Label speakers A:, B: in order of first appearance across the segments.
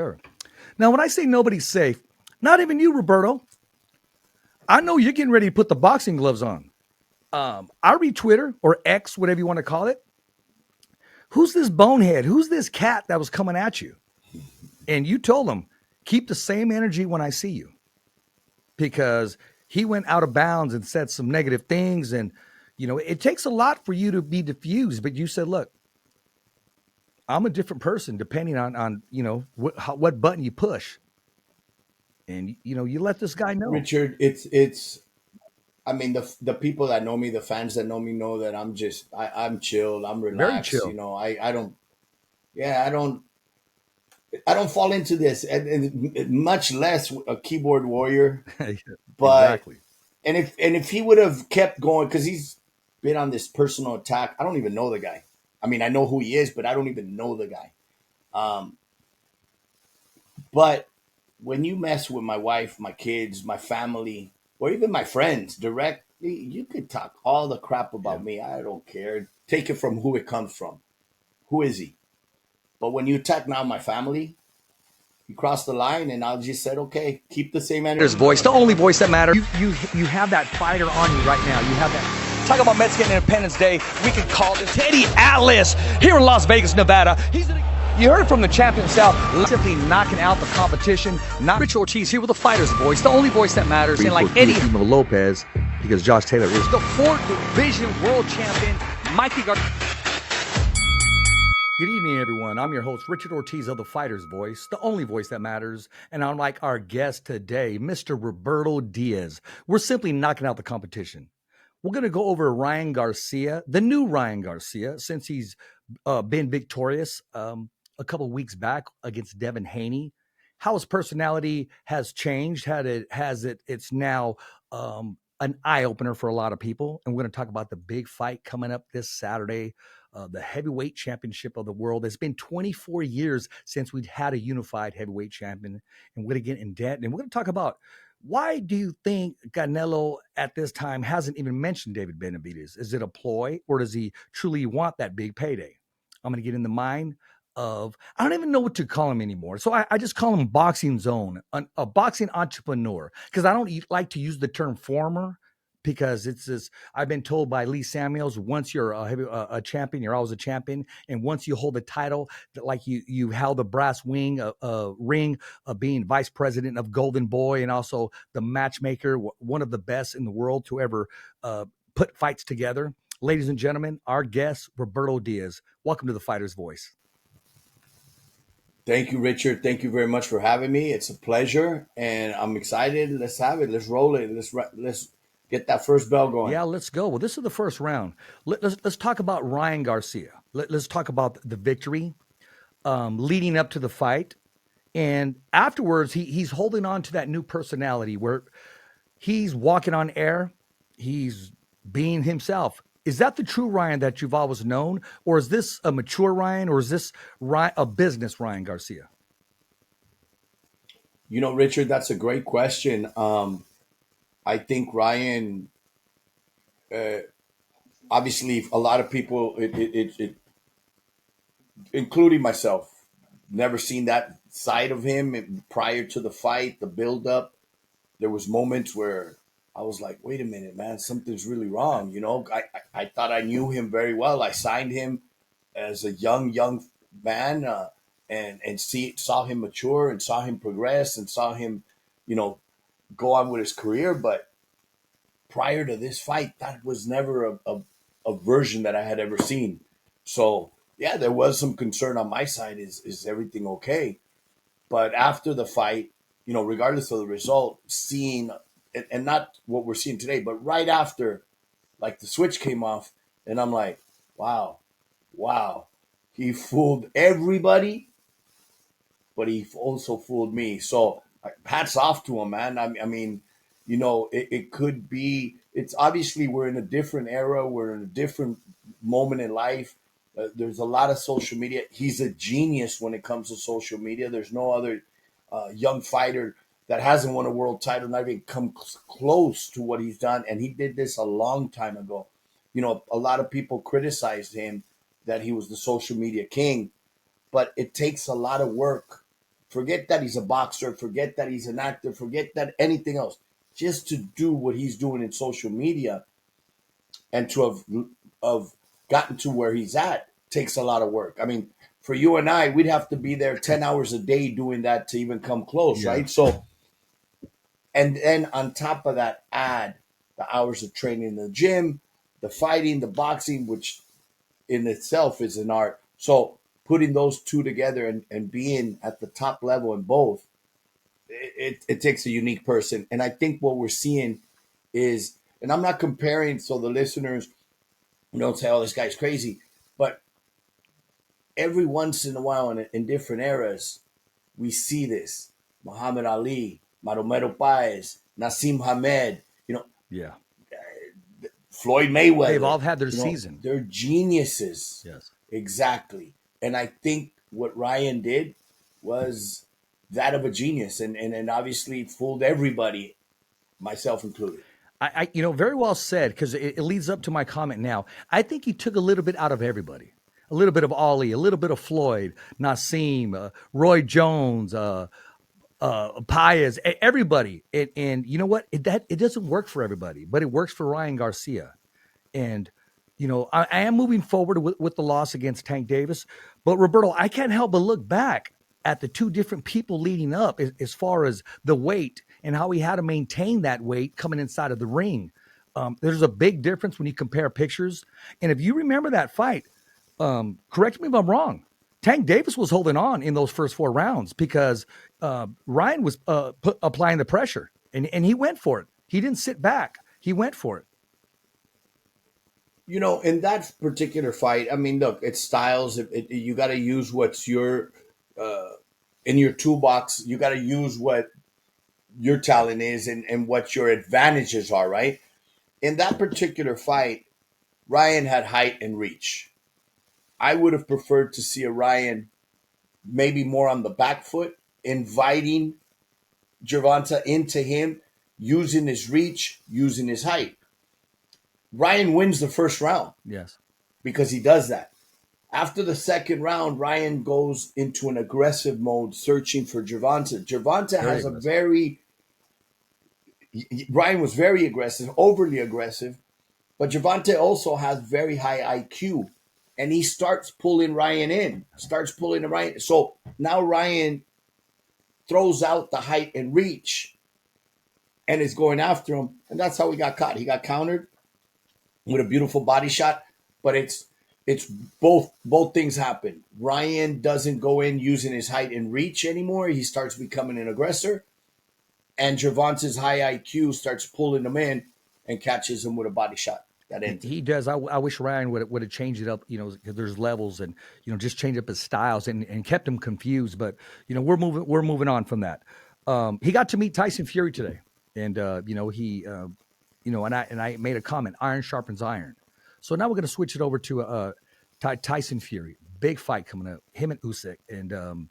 A: Sure. Now, when I say nobody's safe, not even you, Roberto. I know you're getting ready to put the boxing gloves on. I read Twitter or X, whatever you want to call it. Who's this bonehead? Who's this cat that was coming at you? And you told him, keep the same energy when I see you, because he went out of bounds and said some negative things. And, it takes a lot for you to be diffused. But you said, look, I'm a different person depending on what button you push. And, you let this guy know.
B: Richard, it's. I mean, the people that know me, the fans that know that I'm chilled, I'm
A: Very
B: relaxed.
A: chill.
B: I don't, yeah, I don't fall into this, and much less a keyboard warrior. But
A: Exactly.
B: and if he would have kept going, because he's been on this personal attack. I don't even know the guy. I mean, I know who he is, but I don't even know the guy. Um, but when you mess with my wife, my kids, my family, or even my friends directly, you could talk all the crap
A: Yeah.
B: about me. I don't care. Take it from who it comes from. Who is he? But when you attack now my family, you cross the line, and I just said, okay, keep the same
A: There's
B: energy.
A: voice, the only voice that matters. You have that fighter on you right now. You have that. Talk about Mexican Independence Day. We could call this Teddy Atlas here in Las Vegas, Nevada. You heard it from the champion himself, simply knocking out the competition. Not Rich Ortiz here with the fighter's voice, the only voice that matters. And like Eddie Lopez, because Josh Taylor is the 4th division world champion, Mikey Garcia. Good evening, everyone. I'm your host, Richard Ortiz of the Fighter's Voice, the only voice that matters. And unlike our guest today, Mr. Roberto Diaz, we're simply knocking out the competition. We're going to go over Ryan Garcia, the new Ryan Garcia, since he's been victorious a couple of weeks back against Devin Haney. How his personality has changed, it's now an eye opener for a lot of people. And we're going to talk about the big fight coming up this Saturday, the heavyweight championship of the world. It's been 24 years since we've had a unified heavyweight champion, and we're going to get in debt. And we're going to talk about, why do you think Canelo at this time hasn't even mentioned David Benavidez? Is it a ploy, or does he truly want that big payday? I'm going to get in the mind of, I don't even know what to call him anymore. So I just call him Boxing Zone, a boxing entrepreneur, because I don't like to use the term former, because it's this. I've been told by Lee Samuels, once you're a champion, you're always a champion, and once you hold the title, that like you held the brass ring of being vice president of Golden Boy, and also the matchmaker, one of the best in the world to ever put fights together. Ladies and gentlemen, our guest, Roberto Diaz. Welcome to the Fighter's Voice.
B: Thank you, Richard. Thank you very much for having me. It's a pleasure, and I'm excited. Let's have it. Let's roll it. Let's get that first bell going.
A: Yeah, let's go. Well, this is the first round. Let's talk about Ryan Garcia. Let's talk about the victory leading up to the fight. And afterwards, he's holding on to that new personality where he's walking on air. He's being himself. Is that the true Ryan that you've always known? Or is this a mature Ryan? Or is this a business Ryan Garcia?
B: Richard, that's a great question. I think Ryan, uh, obviously, a lot of people, including myself, never seen that side of him prior to the fight, the build up. There was moments where I was like, wait a minute, man, something's really wrong. I thought I knew him very well. I signed him as a young man, and saw him mature and saw him progress and saw him, you know, go on with his career. But prior to this fight, that was never a version that I had ever seen. So yeah, there was some concern on my side. Is everything okay? But after the fight, regardless of the result, seeing, and not what we're seeing today, but right after, like the switch came off, and I'm like, wow, wow, he fooled everybody, but he also fooled me. So hats off to him, man. I mean, it could be. It's obviously we're in a different era. We're in a different moment in life. There's a lot of social media. He's a genius when it comes to social media. There's no other young fighter that hasn't won a world title, not even come close to what he's done. And he did this a long time ago. A lot of people criticized him that he was the social media king, but it takes a lot of work Forget that he's a boxer. Forget that he's an actor. Forget that anything else. Just to do what he's doing in social media and to have gotten to where he's at takes a lot of work. I mean, for you and I, we'd have to be there 10 hours a day doing that to even come close,
A: Yeah.
B: right? So, and then on top of that, add the hours of training in the gym, the fighting, the boxing, which in itself is an art. So putting those two together and being at the top level in both, it takes a unique person. And I think what we're seeing is, and I'm not comparing, so the listeners don't say, oh, this guy's crazy. But every once in a while in different eras, we see this. Muhammad Ali, Madomero Paez, Nassim Hamed,
A: Yeah.
B: Floyd
A: They've
B: Mayweather,
A: all had their season.
B: they're geniuses.
A: Yes.
B: Exactly. And I think what Ryan did was that of a genius and obviously fooled everybody, myself included.
A: Very well said, because it leads up to my comment now. I think he took a little bit out of everybody. A little bit of Ali, a little bit of Floyd, Nassim, Roy Jones, Paez, everybody. And you know what? It doesn't work for everybody, but it works for Ryan Garcia. And I am moving forward with the loss against Tank Davis, but Roberto, I can't help but look back at the two different people leading up as far as the weight and how he had to maintain that weight coming inside of the ring. There's a big difference when you compare pictures. And if you remember that fight, correct me if I'm wrong, Tank Davis was holding on in those first 4 rounds because Ryan was applying the pressure, and he went for it. He didn't sit back. He went for it.
B: In that particular fight, I mean, look, it's styles. You got to use what's uh, in your toolbox. You got to use what your talent is and what your advantages are, right? In that particular fight, Ryan had height and reach. I would have preferred to see a Ryan maybe more on the back foot, inviting Gervonta into him, using his reach, using his height. Ryan wins the first round
A: Yes.
B: because he does that. After the second round, Ryan goes into an aggressive mode, searching for Gervonta. Gervonta
A: Very
B: has a
A: aggressive.
B: Ryan was very aggressive, overly aggressive, but Gervonta also has very high IQ. And he starts pulling Ryan in, starts pulling Ryan. So now Ryan throws out the height and reach and is going after him. And that's how he got caught. He got countered with a beautiful body shot, but it's both things happen. Ryan doesn't go in using his height and reach anymore. He starts becoming an aggressor, and Gervonta's high IQ starts pulling him in and catches him with a body shot that ends it.
A: He does. I wish Ryan would have changed it up, because there's levels, and just change up his styles and kept him confused. But we're moving on from that. He got to meet Tyson Fury today, and he and I made a comment. Iron sharpens iron. So now we're going to switch it over to Tyson Fury. Big fight coming up. Him and Usyk, and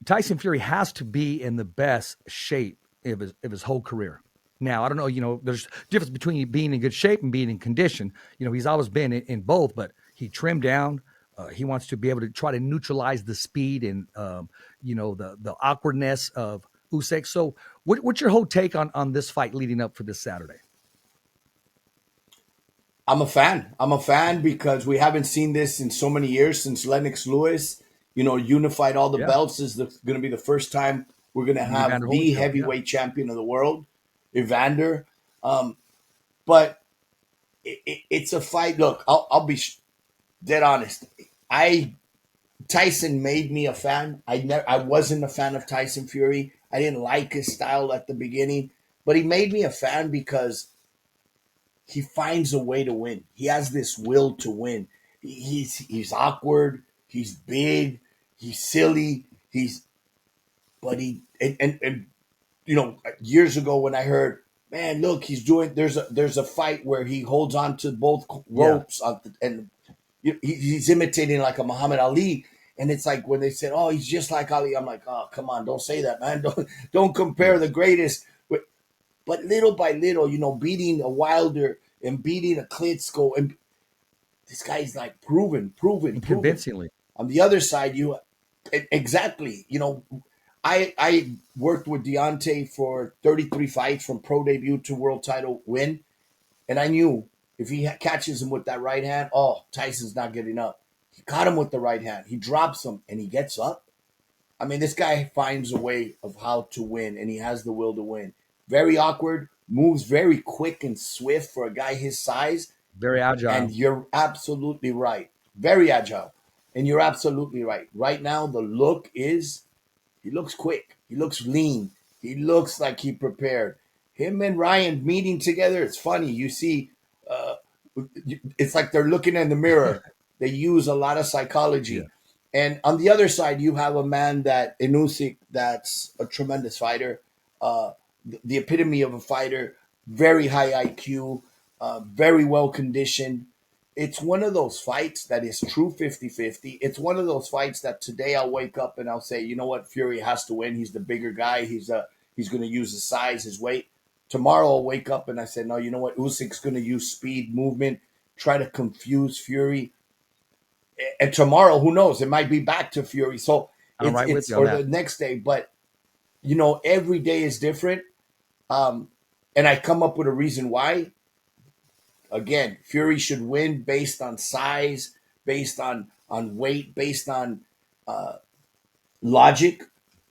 A: Tyson Fury has to be in the best shape of his whole career. Now, I don't know, there's difference between being in good shape and being in condition. He's always been in both, but he trimmed down. He wants to be able to try to neutralize the speed and, the awkwardness of Usyk. So what's your whole take on this fight leading up for this Saturday?
B: I'm a fan. I'm a fan because we haven't seen this in so many years since Lennox Lewis, unified all the
A: Yeah.
B: belts. This is going to be the first time we're going to
A: And Evander
B: have the
A: Holyfield. Yeah.
B: heavyweight champion of the world, Evander. But it's a fight. Look, I'll be dead honest. Tyson made me a fan. I wasn't a fan of Tyson Fury. I didn't like his style at the beginning, but he made me a fan because he finds a way to win. He has this will to win. He's awkward. He's big. He's silly. But he and years ago when I heard, man, look, he's doing. There's a fight where he holds on to both
A: Yeah.
B: ropes and he's imitating like a Muhammad Ali. And it's like when they said, "Oh, he's just like Ali," I'm like, "Oh, come on, don't say that, man. Don't compare the
A: Yes.
B: greatest." But little by little, beating a Wilder and beating a Klitschko, and this guy's like proven.
A: And convincingly.
B: On the other side, exactly, I worked with Deontay for 33 fights from pro debut to world title win, and I knew if he catches him with that right hand, oh, Tyson's not getting up. He caught him with the right hand. He drops him and he gets up. I mean, this guy finds a way of how to win, and he has the will to win. Very awkward, moves very quick and swift for a guy his size.
A: Very
B: And
A: agile.
B: you're absolutely right. Very agile. And you're absolutely right. Right now, the look is he looks quick. He looks lean. He looks like he prepared. Him and Ryan meeting together, it's funny. You see, uh, it's like they're looking in the mirror. They use a lot of
A: Yeah.
B: psychology. And on the other side, you have a man that Inusic, that's a tremendous fighter, the epitome of a fighter, very high IQ, very well conditioned. It's one of those fights that is true 50-50. It's one of those fights that today I'll wake up and I'll say, you know what, Fury has to win. He's the bigger guy. He's going to use his size, his weight. Tomorrow I'll wake up and I say, no, you know what, Usyk's going to use speed, movement, try to confuse Fury. And tomorrow, who knows? It might be back to Fury. So
A: I'm right with
B: it's
A: you on
B: or the
A: that.
B: next day. But every day is different. Um, and I come up with a reason why. Again, Fury should win based on size, based on weight, based on uh, logic.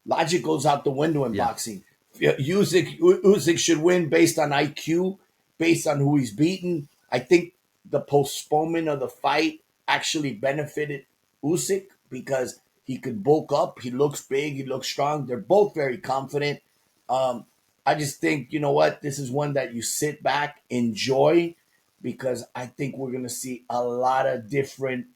B: Logic goes out the window in
A: Yeah.
B: boxing. Usyk should win based on IQ, based on who he's beaten. I think the postponement of the fight actually benefited Usyk because he could bulk up. He looks big. He looks strong. They're both very confident. Um, I just think, you know what, this is one that you sit back, enjoy, because I think we're going to see a lot of different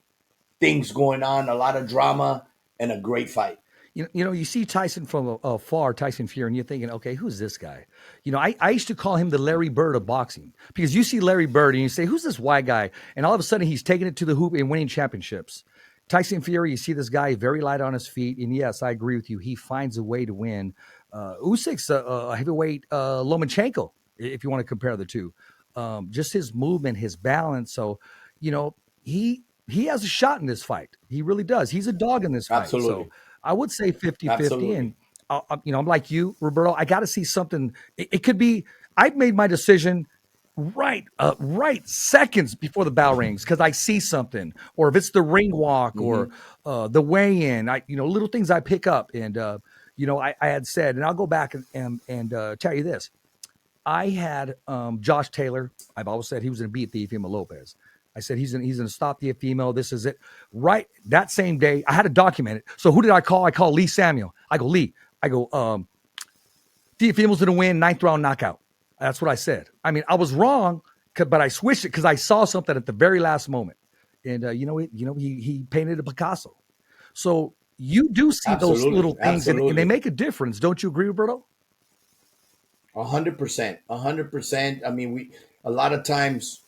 B: things going on, a lot of drama, and a great fight.
A: You see Tyson from afar, Tyson Fury, and you're thinking, okay, who's this guy? I used to call him the Larry Bird of boxing because you see Larry Bird and you say, who's this white guy? And all of a sudden he's taking it to the hoop and winning championships. Tyson Fury, you see this guy very light on his feet, and yes, I agree with you. He finds a way to win. Usyk's a heavyweight Lomachenko, if you want to compare the two. Just his movement, his balance. So, you know, he has a shot in this fight. He really does. He's a dog in this fight. So
B: Absolutely.
A: I would say 50-50.
B: Absolutely.
A: And, I'm like you, Roberto. I got to see something. It could be, I've made my decision right seconds before the bell rings because I see something, or if it's the ring walk or
B: Hmm.
A: the weigh in, little things I pick up. And, I had said, and I'll go back and tell you this. I had Josh Taylor. I've always said he was going to beat Teofimo Lopez. I said he's going to stop Teofimo. This is it. Right that same day, I had to document it. So who did I call? I called Lee Samuel. I go Lee. I go Teofimo's going to win 9th round knockout. That's what I said. I mean, I was wrong, but I switched it because I saw something at the very last moment, and he painted a Picasso. So you do see those
B: Absolutely.
A: little things, and they
B: Absolutely.
A: make a difference. Don't you agree, Roberto?
B: 100%. 100%. I mean, a lot of times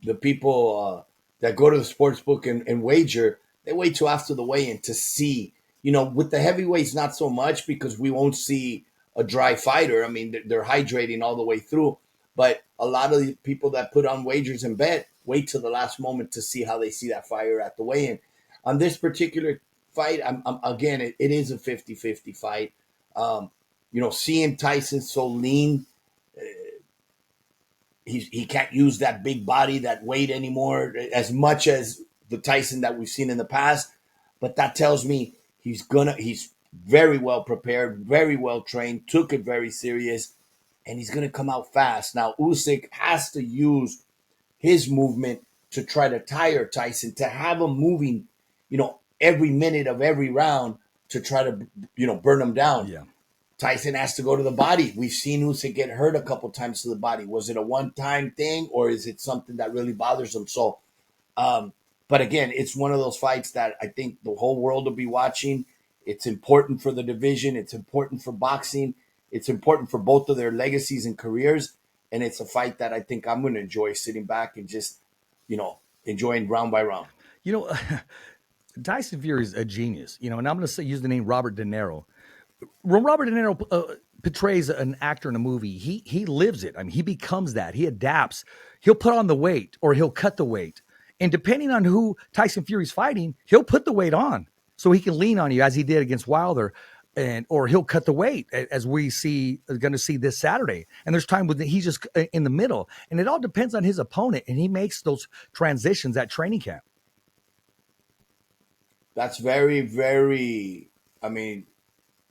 B: the people that go to the sports book and wager, they wait till after the weigh-in to see. With the heavyweights, not so much because we won't see a dry fighter. I mean, they're hydrating all the way through. But a lot of the people that put on wagers and bet wait till the last moment to see how they see that fighter at the weigh-in. On this particular fight, again, it is a 50-50 fight. Um, seeing Tyson so lean, he can't use that big body, that weight anymore as much as the Tyson that we've seen in the past. But that tells me he's very well prepared, very well trained, took it very serious, and he's gonna come out fast. Now Usyk has to use his movement to try to tire Tyson, to have him moving, every minute of every round to try to, burn him down.
A: Yeah.
B: Tyson has to go to the body. We've seen Usyk get hurt a couple times to the body. Was it a one-time thing, or is it something that really bothers him? So, um, but again, it's one of those fights that I think the whole world will be watching. It's important for the division. It's important for boxing. It's important for both of their legacies and careers. And it's a fight that I think I'm going to enjoy sitting back and just, enjoying round by round.
A: You know, Tyson Fury is a genius. And I'm going to use the name Robert De Niro. When Robert De Niro portrays an actor in a movie, he lives it. I mean, he becomes that. He adapts. He'll put on the weight or he'll cut the weight, and depending on who Tyson Fury's fighting, he'll put the weight on so he can lean on you as he did against Wilder. and or he'll cut the weight as we see going to see this Saturday. And there's time when he's just in the middle, and it all depends on his opponent, and he makes those transitions at training camp.
B: That's very, very, I mean,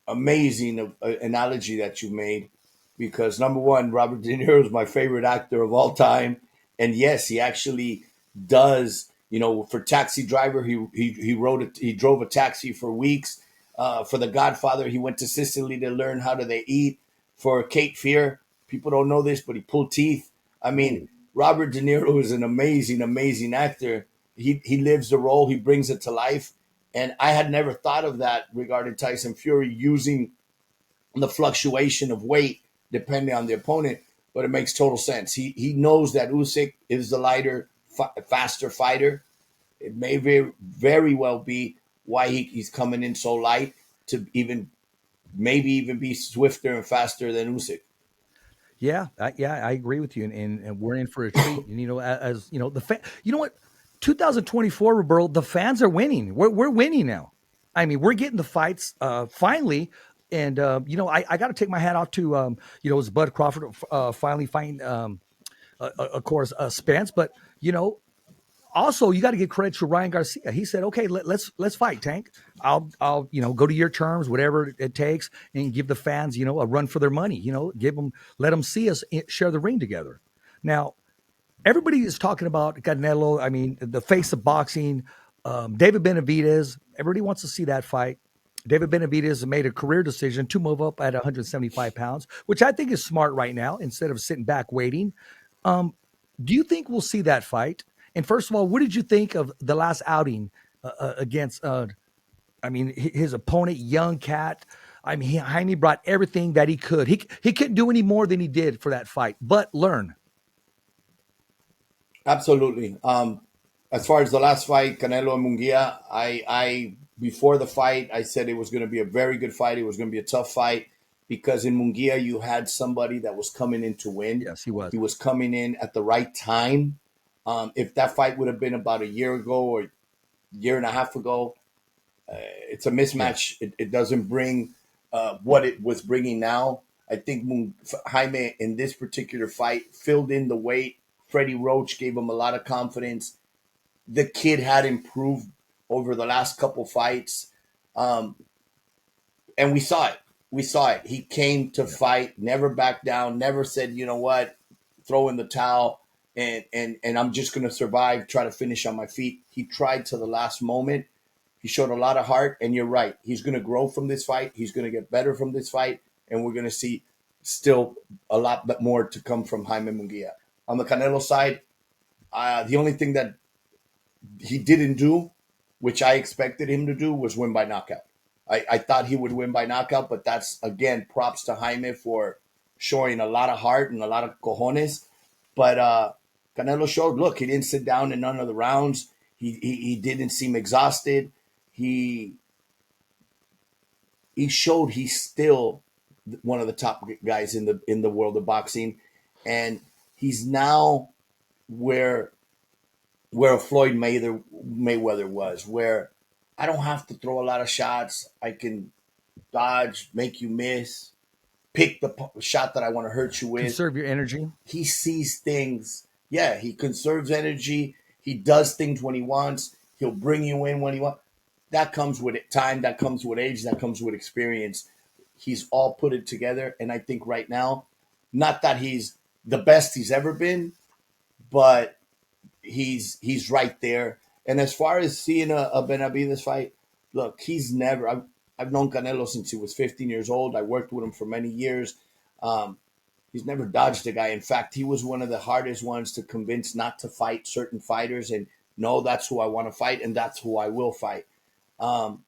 B: amazing analogy that you made, because number one, Robert De Niro is my favorite actor of all time, and yes, he actually does. You know, for Taxi Driver, he drove a taxi for weeks. For The Godfather, he went to Sicily to learn how do they eat. For Cape Fear, people don't know this, but he pulled teeth. I mean, Robert De Niro is an amazing, amazing actor. He lives the role, he brings it to life, and I had never thought of that regarding Tyson Fury using the fluctuation of weight depending on the opponent, but it makes total sense. He knows that Usyk is the lighter, faster fighter. It may very well be why he's coming in so light to maybe even be swifter and faster than Usyk.
A: Yeah, I agree with you, and we're in for a treat. And as you know, you know what, 2024, Roberto, the fans are winning. We're winning now. I mean, we're getting the fights finally, and I got to take my hat off to it's Bud Crawford finally fighting, of course, Spence, but you know also you got to give credit to Ryan Garcia. He said, "Okay, let's fight, Tank. I'll go to your terms, whatever it takes, and give the fans a run for their money. Let them see us share the ring together." Now, everybody is talking about Canelo. I mean, the face of boxing, David Benavidez. Everybody wants to see that fight. David Benavidez made a career decision to move up at 175 pounds, which I think is smart right now instead of sitting back waiting. Um, do you think we'll see that fight? And first of all, what did you think of the last outing against? I mean, his opponent, young cat. I mean, Jaime brought everything that he could. He couldn't do any more than he did for that fight, but learn.
B: Absolutely. As far as the last fight, Canelo and Munguia, I before the fight, I said it was going to be a very good fight. It was going to be a tough fight because in Munguia you had somebody that was coming in to win.
A: Yes, he was.
B: He was coming in at the right time. If that fight would have been about a year ago or year and a half ago, it's a mismatch.
A: Yeah.
B: It doesn't bring what it was bringing now. I think Jaime in this particular fight filled in the weight. Freddie Roach gave him a lot of confidence. The kid had improved over the last couple fights, um, and we saw it. We saw it. He came to fight, never backed down, never said, "You know what, throw in the towel." And I'm just going to survive, try to finish on my feet. He tried to the last moment. He showed a lot of heart, and you're right. He's going to grow from this fight. He's going to get better from this fight, and we're going to see still a lot more to come from Jaime Munguia. On the Canelo side, the only thing that he didn't do, which I expected him to do, was win by knockout. I thought he would win by knockout, but that's, again, props to Jaime for showing a lot of heart and a lot of cojones. But Canelo showed, look, he didn't sit down in none of the rounds. He didn't seem exhausted. He showed he's still one of the top guys in the world of boxing, and he's now where Floyd Mayweather was, where I don't have to throw a lot of shots. I can dodge, make you miss, pick the shot that I want to hurt you with.
A: Conserve your energy.
B: He sees things. Yeah, he conserves energy. He does things when he wants. He'll bring you in when he wants. That comes with time. That comes with age. That comes with experience. He's all put it together. And I think right now, not that he's the best he's ever been, but he's right there. And as far as seeing a Benavidez fight, look, he's never. I've known Canelo since he was 15 years old. I worked with him for many years. He's never dodged a guy. In fact, he was one of the hardest ones to convince not to fight certain fighters. And no, that's who I want to fight, and that's who I will fight. Um,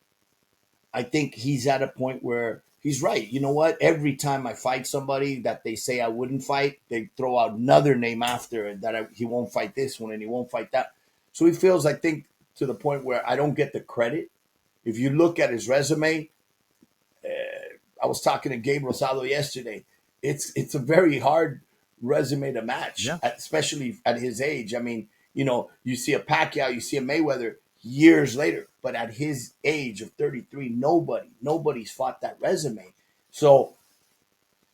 B: I think he's at a point where he's right. You know what? Every time I fight somebody that they say I wouldn't fight, they throw out another name after it that he won't fight this one and he won't fight that. So he feels, I think, to the point where I don't get the credit. If you look at his resume, I was talking to Gabe Rosado yesterday. It's a very hard resume to match,
A: Yeah.
B: especially at his age. I mean, you see a Pacquiao, you see a Mayweather. years later. But at his age of 33, nobody's fought that resume. So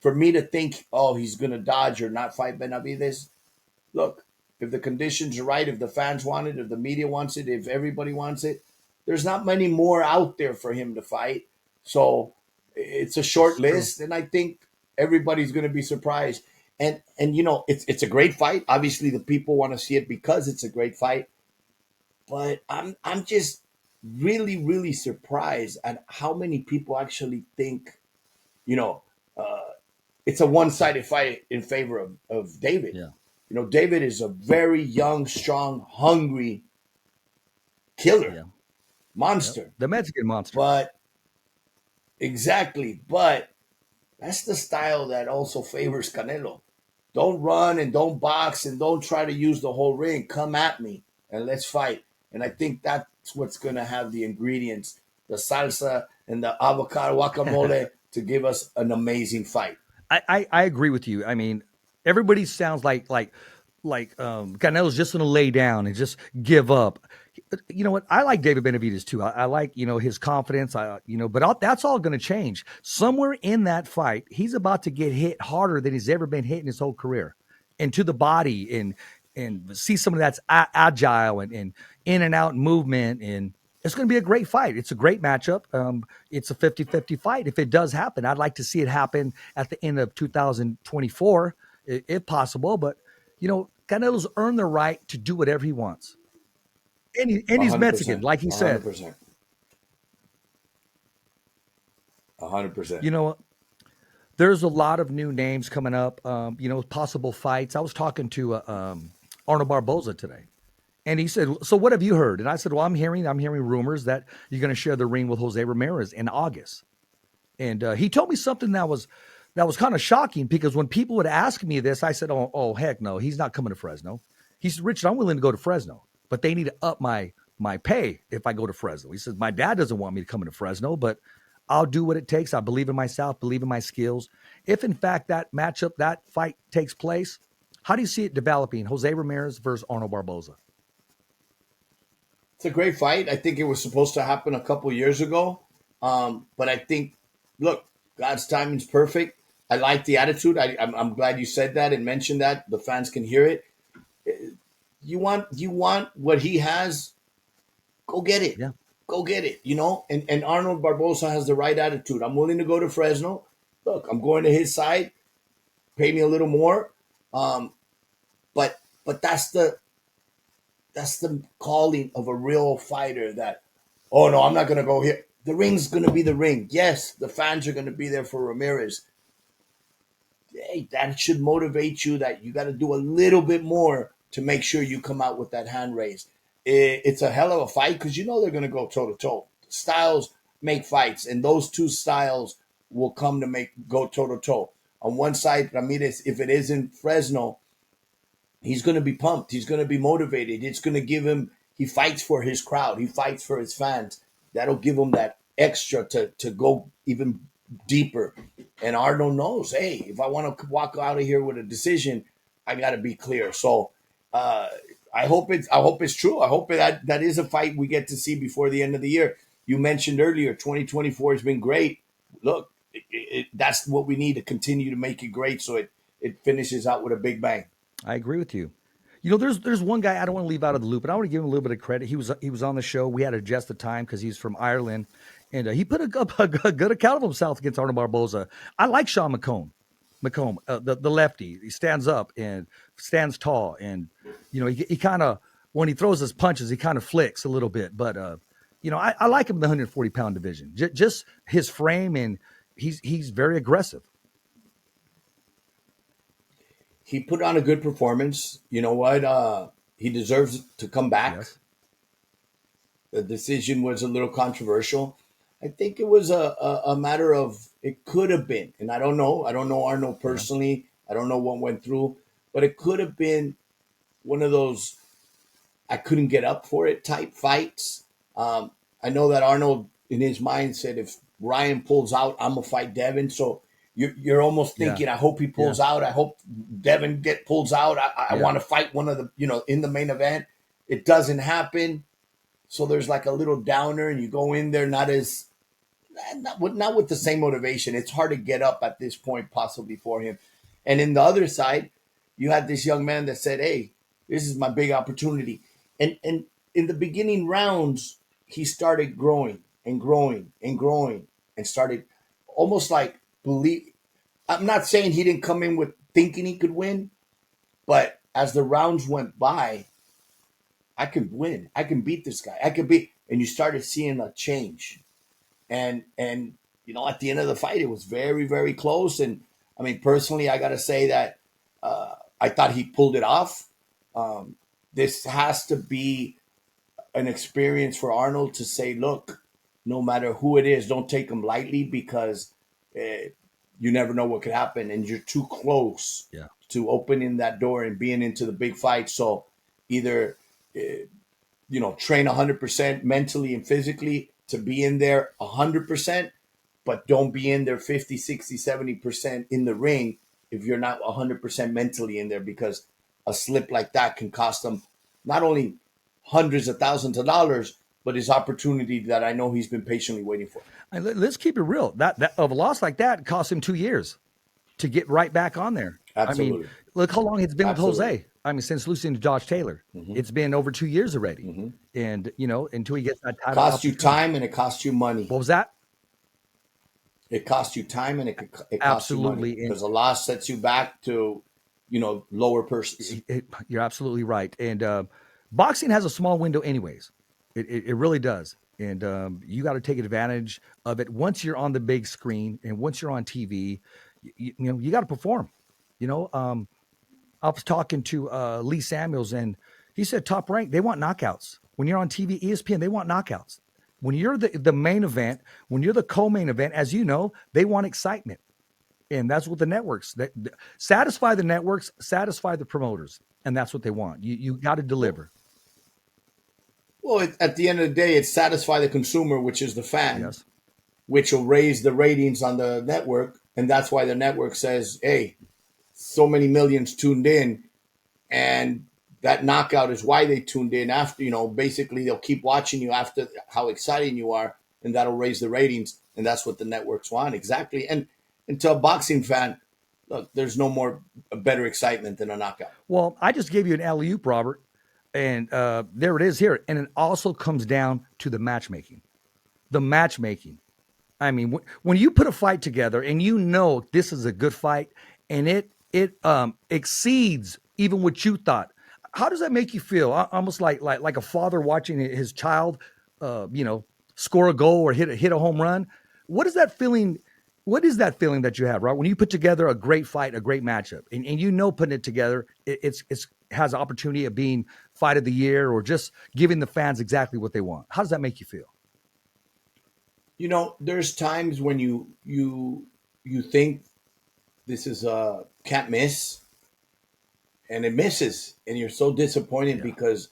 B: for me to think, oh, he's gonna dodge or not fight Benavides, look, if the conditions are right, if the fans want it, if the media wants it, if everybody wants it, there's not many more out there for him to fight. So it's a short
A: It's true.
B: list, and I think everybody's going to be surprised. And it's a great fight. Obviously, the people want to see it because it's a great fight. But I'm just really really surprised at how many people actually think you know uh, it's a one-sided fight in favor of David.
A: Yeah.
B: David is a very young, strong, hungry killer,
A: Yeah. Yep.
B: monster.
A: The Mexican monster.
B: But exactly, but that's the style that also favors Canelo. Don't run and don't box and don't try to use the whole ring. Come at me and let's fight. And I think that's what's going to have the ingredients, the salsa and the avocado guacamole to give us an amazing fight.
A: I agree with you. I mean, everybody sounds like Canelo's just gonna lay down and just give up. You know what? I like David Benavidez too. I like his confidence. But that's all going to change somewhere in that fight. He's about to get hit harder than he's ever been hit in his whole career, and to the body, and see someone that's agile and in and out movement, and it's going to be a great fight. It's a great matchup. It's a 50-50 fight. If it does happen, I'd like to see it happen at the end of 2024, if possible. But Canelo's earned the right to do whatever he wants. And
B: A
A: he's
B: hundred
A: Mexican,
B: percent.
A: like he
B: A hundred
A: said.
B: percent. 100%.
A: You know, there's a lot of new names coming up. Possible fights. I was talking to Arnold Barboza today, and he said, "So what have you heard?" And I said, "Well, I'm hearing rumors that you're going to share the ring with Jose Ramirez in August." And he told me something that was kind of shocking, because when people would ask me this, I said, "Oh, heck no, he's not coming to Fresno." He said, "Richard, I'm willing to go to Fresno, but they need to up my pay if I go to Fresno." He says, "My dad doesn't want me to come into Fresno, but I'll do what it takes. I believe in myself, believe in my skills." If in fact that matchup, that fight takes place, how do you see it developing? Jose Ramirez versus Arnold Barboza.
B: It's a great fight. I think it was supposed to happen a couple years ago. But I think, look, God's timing's perfect. I like the attitude. I'm glad you said that and mentioned that. The fans can hear it. You want what he has, go get it.
A: Yeah.
B: Go get it. And Arnold Barbosa has the right attitude. I'm willing to go to Fresno. Look, I'm going to his side. Pay me a little more. Um, but that's the calling of a real fighter. That, oh no, I'm not going to go here. The ring's going to be the ring. Yes, the fans are going to be there for Ramirez. Hey, that should motivate you, that you got to do a little bit more to make sure you come out with that hand raised. It's a hell of a fight because they're going to go toe to toe. Styles make fights, and those two styles will come to make go toe to toe. On one side, Ramirez, if it isn't Fresno, he's going to be pumped. He's going to be motivated. It's going to give him. He fights for his crowd. He fights for his fans. That'll give him that extra to go even deeper. And Arnold knows, hey, if I want to walk out of here with a decision, I got to be clear. So uh, I hope it's true. I hope that is a fight we get to see before the end of the year. You mentioned earlier, 2024 has been great. Look, that's what we need to continue to make it great, so it finishes out with a big bang.
A: I agree with you. There's one guy I don't want to leave out of the loop, and I want to give him a little bit of credit. He was on the show. We had to adjust the time because he's from Ireland, and he put a good account of himself against Arnold Barboza. I like Sean McComb, the lefty. He stands up and stands tall, and he kind of, when he throws his punches, he kind of flicks a little bit. But I like him in the 140-pound division. Just his frame, and he's very aggressive.
B: He put on a good performance. You know what? He deserves to come back.
A: Yes.
B: The decision was a little controversial. I think it was a matter of, it could have been, and I don't know. I don't know Arnold
A: Yeah.
B: personally. I don't know what went through, but it could have been one of those I couldn't get up for it type fights. I know that Arnold, in his mind, said if Ryan pulls out, I'm gonna fight Devin. So you're almost
A: Yeah.
B: thinking, I hope he
A: Yeah.
B: pulls out. I hope Devin pulls out. I
A: Yeah.
B: want to fight one of the in the main event. It doesn't happen. So there's like a little downer, and you go in there not with the same motivation. It's hard to get up at this point, possibly for him. And in the other side, you had this young man that said, "Hey, this is my big opportunity." And in the beginning rounds, he started growing and growing and growing, and started almost like believe. I'm not saying he didn't come in with thinking he could win, but as the rounds went by, I can win. I can beat this guy. I could beat. And you started seeing a change. And at the end of the fight, it was very, very close. And I mean, personally, I got to say that I thought he pulled it off. This has to be an experience for Arnold to say, look, no matter who it is, don't take him lightly, because you never know what could happen, and you're too close
A: Yeah.
B: to opening that door and being into the big fight. So either train 100% mentally and physically to be in there 100%, but don't be in there 50, 60, 70% in the ring if you're not 100% mentally in there, because a slip like that can cost them not only hundreds of thousands of dollars, but his opportunity that I know he's been patiently waiting for.
A: And let's keep it real. That of a loss like that cost him 2 years to get right back on there. I mean,
B: Absolutely.
A: look how long it's been with
B: Absolutely.
A: Jose. I mean, since losing to Josh Taylor, it's been over 2 years already. And until he gets that title,
B: Cost you
A: opportunity.
B: time and it costs you money.
A: What was that?
B: It costs you time and it costs you money,
A: Absolutely.
B: because a loss sets you back to, lower purses.
A: You're absolutely right. And boxing has a small window, anyways. It really does. And you got to take advantage of it once you're on the big screen and once you're on TV. You got to perform. I was talking to Lee Samuels, and he said Top Rank, they want knockouts. When you're on TV, ESPN, they want knockouts. When you're the main event, when you're the co-main event, as you know, they want excitement. And that's what the networks that satisfy the networks, satisfy the promoters, and that's what they want. You got to deliver.
B: Well, at the end of the day, it's satisfy the consumer, which is the fan,
A: Yes,
B: which will raise the ratings on the network. And that's why the network says, hey, so many millions tuned in. And that knockout is why they tuned in after, basically they'll keep watching you after how exciting you are. And that'll raise the ratings. And that's what the networks want. Exactly. And to a boxing fan, look, there's no more better excitement than a knockout.
A: Well, I just gave you an alley-oop, Robert, and there it is here. And it also comes down to the matchmaking. The matchmaking. I mean, when you put a fight together and this is a good fight, and it exceeds even what you thought, how does that make you feel? Almost like a father watching his child, score a goal or hit a home run. What is that feeling? What is that feeling that you have, right? When you put together a great fight, a great matchup, and putting it together, it's has the opportunity of being fight of the year or just giving the fans exactly what they want. How does that make you feel?
B: There's times when you think this is a can't miss, and it misses, and you're so disappointed because,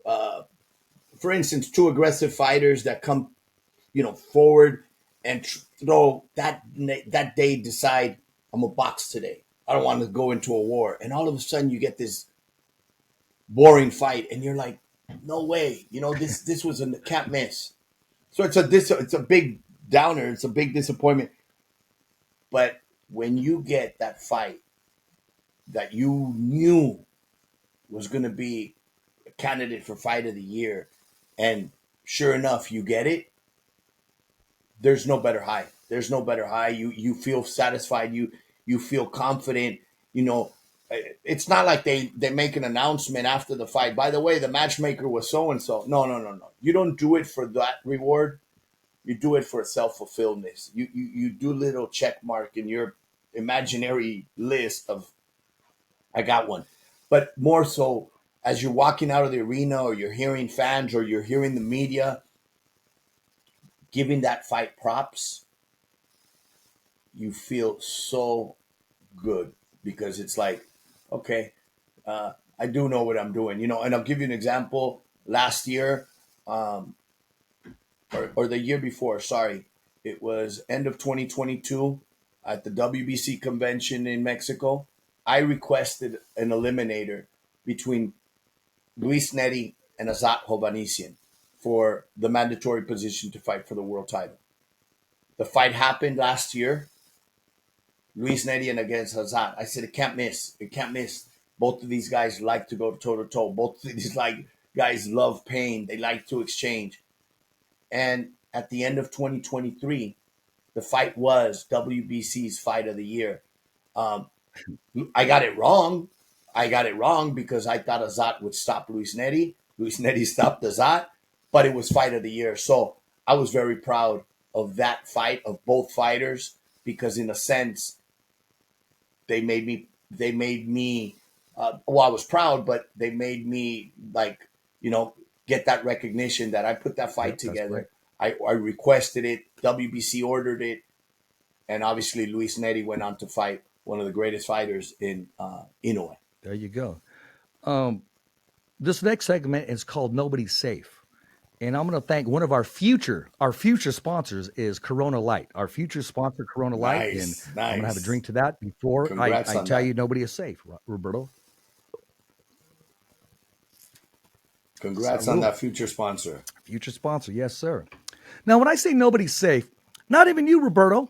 B: for instance, two aggressive fighters that come, forward and that day decide, I'm gonna box today. I don't want to go into a war, and all of a sudden you get this boring fight, and you're like, no way, this was a can't miss. So it's a big downer. It's a big disappointment. But when you get that fight that you knew was going to be a candidate for fight of the year, and sure enough, you get it, there's no better high. There's no better high. You feel satisfied. You feel confident. It's not like they make an announcement after the fight. By the way, the matchmaker was so and so. No. You don't do it for that reward. You do it for self-fulfillment. You do little check mark in your imaginary list of, I got one. But more so, as you're walking out of the arena, or you're hearing fans, or you're hearing the media giving that fight props, you feel so good, because it's like, okay, I do know what I'm doing. And I'll give you an example. Last year, or the year before, sorry, it was end of 2022 at the WBC convention in Mexico. I requested an eliminator between Luis Neri and Azat Hovhannisyan. for the mandatory position to fight for the world title. The fight happened last year, Luis Neri against Hazard. I said it can't miss. It can't miss. Both of these guys like to go toe to toe. Both of these guys love pain. They like to exchange. And at the end of 2023, the fight was WBC's fight of the year. Um, I got it wrong. I got it wrong because I thought Azat would stop Luis Neri. Luis Neri stopped Azat, but it was fight of the year. So I was very proud of that fight, of both fighters, because in a sense, they made me well, I was proud, but they made me get that recognition that I put that fight
A: Yep, that's great.
B: together. I requested it, WBC ordered it, and obviously Luis Neri went on to fight one of the greatest fighters in Inoue.
A: There you go. Um, this next segment is called Nobody's Safe. And I'm going to thank one of our future sponsors is Corona Light, our future sponsor, Corona Light. And
B: Nice,
A: I'm going to have a
B: nice.
A: drink to that before I,
B: Congrats
A: I
B: on
A: tell
B: that.
A: you nobody is safe, Roberto.
B: Congrats on
A: Salud.
B: that future sponsor.
A: Future sponsor. Yes, sir. Now, when I say nobody's safe, not even you, Roberto.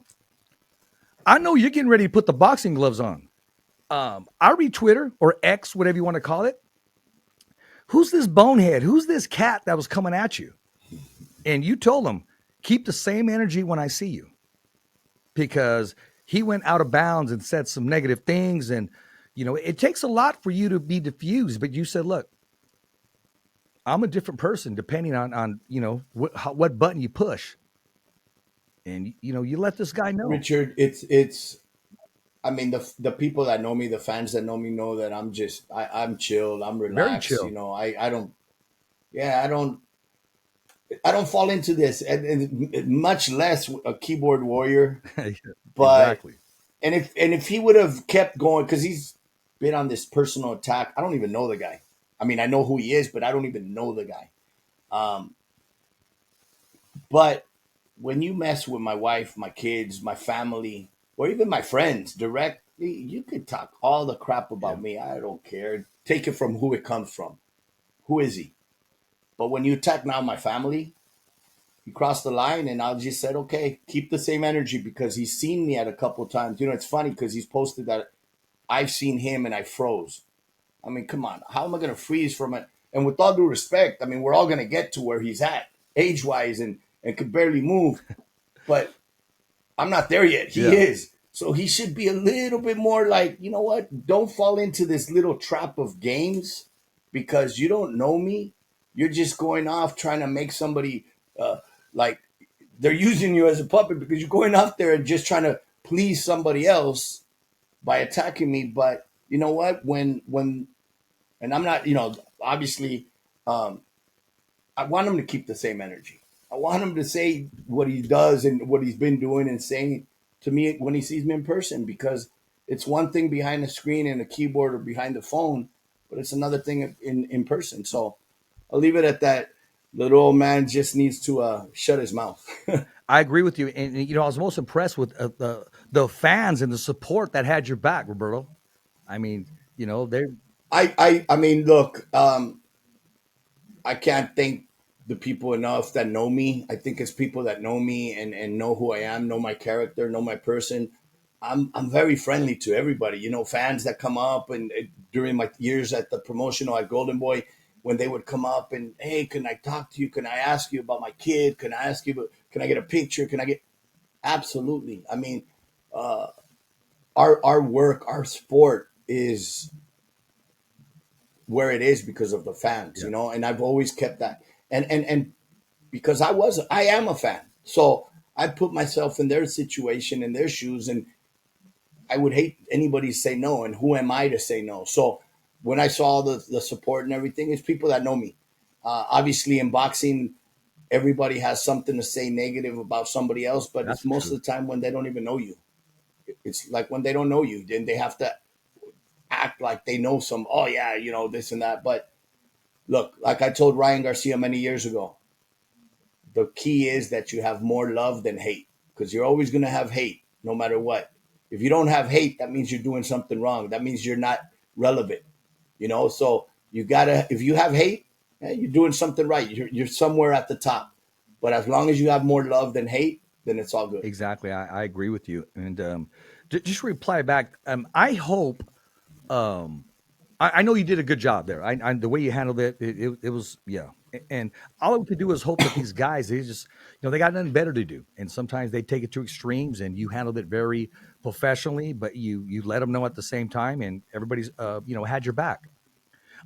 A: I know you're getting ready to put the boxing gloves on. I read Twitter or X, whatever you want to call it. Who's this bonehead? Who's this cat that was coming at you? And you told him, keep the same energy when I see you, because he went out of bounds and said some negative things. And, it takes a lot for you to be diffused. But you said, look, I'm a different person depending on what button you push. And, you let this guy know.
B: Richard, it's I mean, the people that know me, the fans that know me, know that I'm chill, I'm
A: Very
B: relaxed.
A: chill.
B: I don't, yeah, I don't fall into this, and much less a keyboard warrior. But
A: Exactly.
B: and if he would have kept going, because he's been on this personal attack. I don't even know the guy. I mean, I know who he is, but I don't even know the guy. Um, but when you mess with my wife, my kids, my family, or even my friends directly, you could talk all the crap
A: Yeah.
B: about me. I don't care. Take it from who it comes from. Who is he? But when you attack now my family, you cross the line, and I just said, okay, keep the same energy, because he's seen me at a couple of times. It's funny because he's posted that I've seen him and I froze. I mean, come on. How am I going to freeze from it? And with all due respect, I mean, we're all going to get to where he's at age wise and could barely move. But I'm not there yet. He
A: Yeah.
B: is. So he should be a little bit more like, you know what? Don't fall into this little trap of games, because you don't know me. You're just going off trying to make somebody like they're using you as a puppet, because you're going out there and just trying to please somebody else by attacking me. But you know what? When and I'm not, obviously, um, I want him to keep the same energy. I want him to say what he does and what he's been doing and saying to me when he sees me in person, because it's one thing behind the screen and a keyboard or behind the phone, but it's another thing in person. So I'll leave it at that. The little old man just needs to shut his mouth.
A: I agree with you. And, I was most impressed with the fans and the support that had your back, Roberto. I mean, they
B: I mean, look, I can't thank the people enough that know me. I think it's people that know me and know who I am, know my character, know my person. I'm very friendly to everybody. Fans that come up and during my years at the promotional at Golden Boy, when they would come up and, hey, can I talk to you? Can I ask you about my kid? Can I ask you? Can I get a picture? Can I get? Absolutely. I mean, uh, our work, our sport is where it is because of the fans.
A: yeah,
B: And I've always kept that. And because I am a fan. So I put myself in their situation, in their shoes, and I would hate anybody to say no. And who am I to say no? So when I saw the support and everything, it's people that know me. Obviously, in boxing, everybody has something to say negative about somebody else, but it's
A: that's
B: most
A: true.
B: of the time when they don't even know you. It's like when they don't know you, then they have to act like they know oh, yeah, this and that. But look, like I told Ryan Garcia many years ago, the key is that you have more love than hate, because you're always going to have hate no matter what. If you don't have hate, that means you're doing something wrong. That means you're not relevant. So you gotta, if you have hate, you're doing something right. You're somewhere at the top. But as long as you have more love than hate, then it's all good.
A: Exactly. I agree with you. And just reply back. I hope. Um, I know you did a good job there. The way you handled it was yeah. And all we could do is hope that these guys, they just, they got nothing better to do, and sometimes they take it to extremes. And you handled it very professionally, but you let them know at the same time, and everybody's had your back.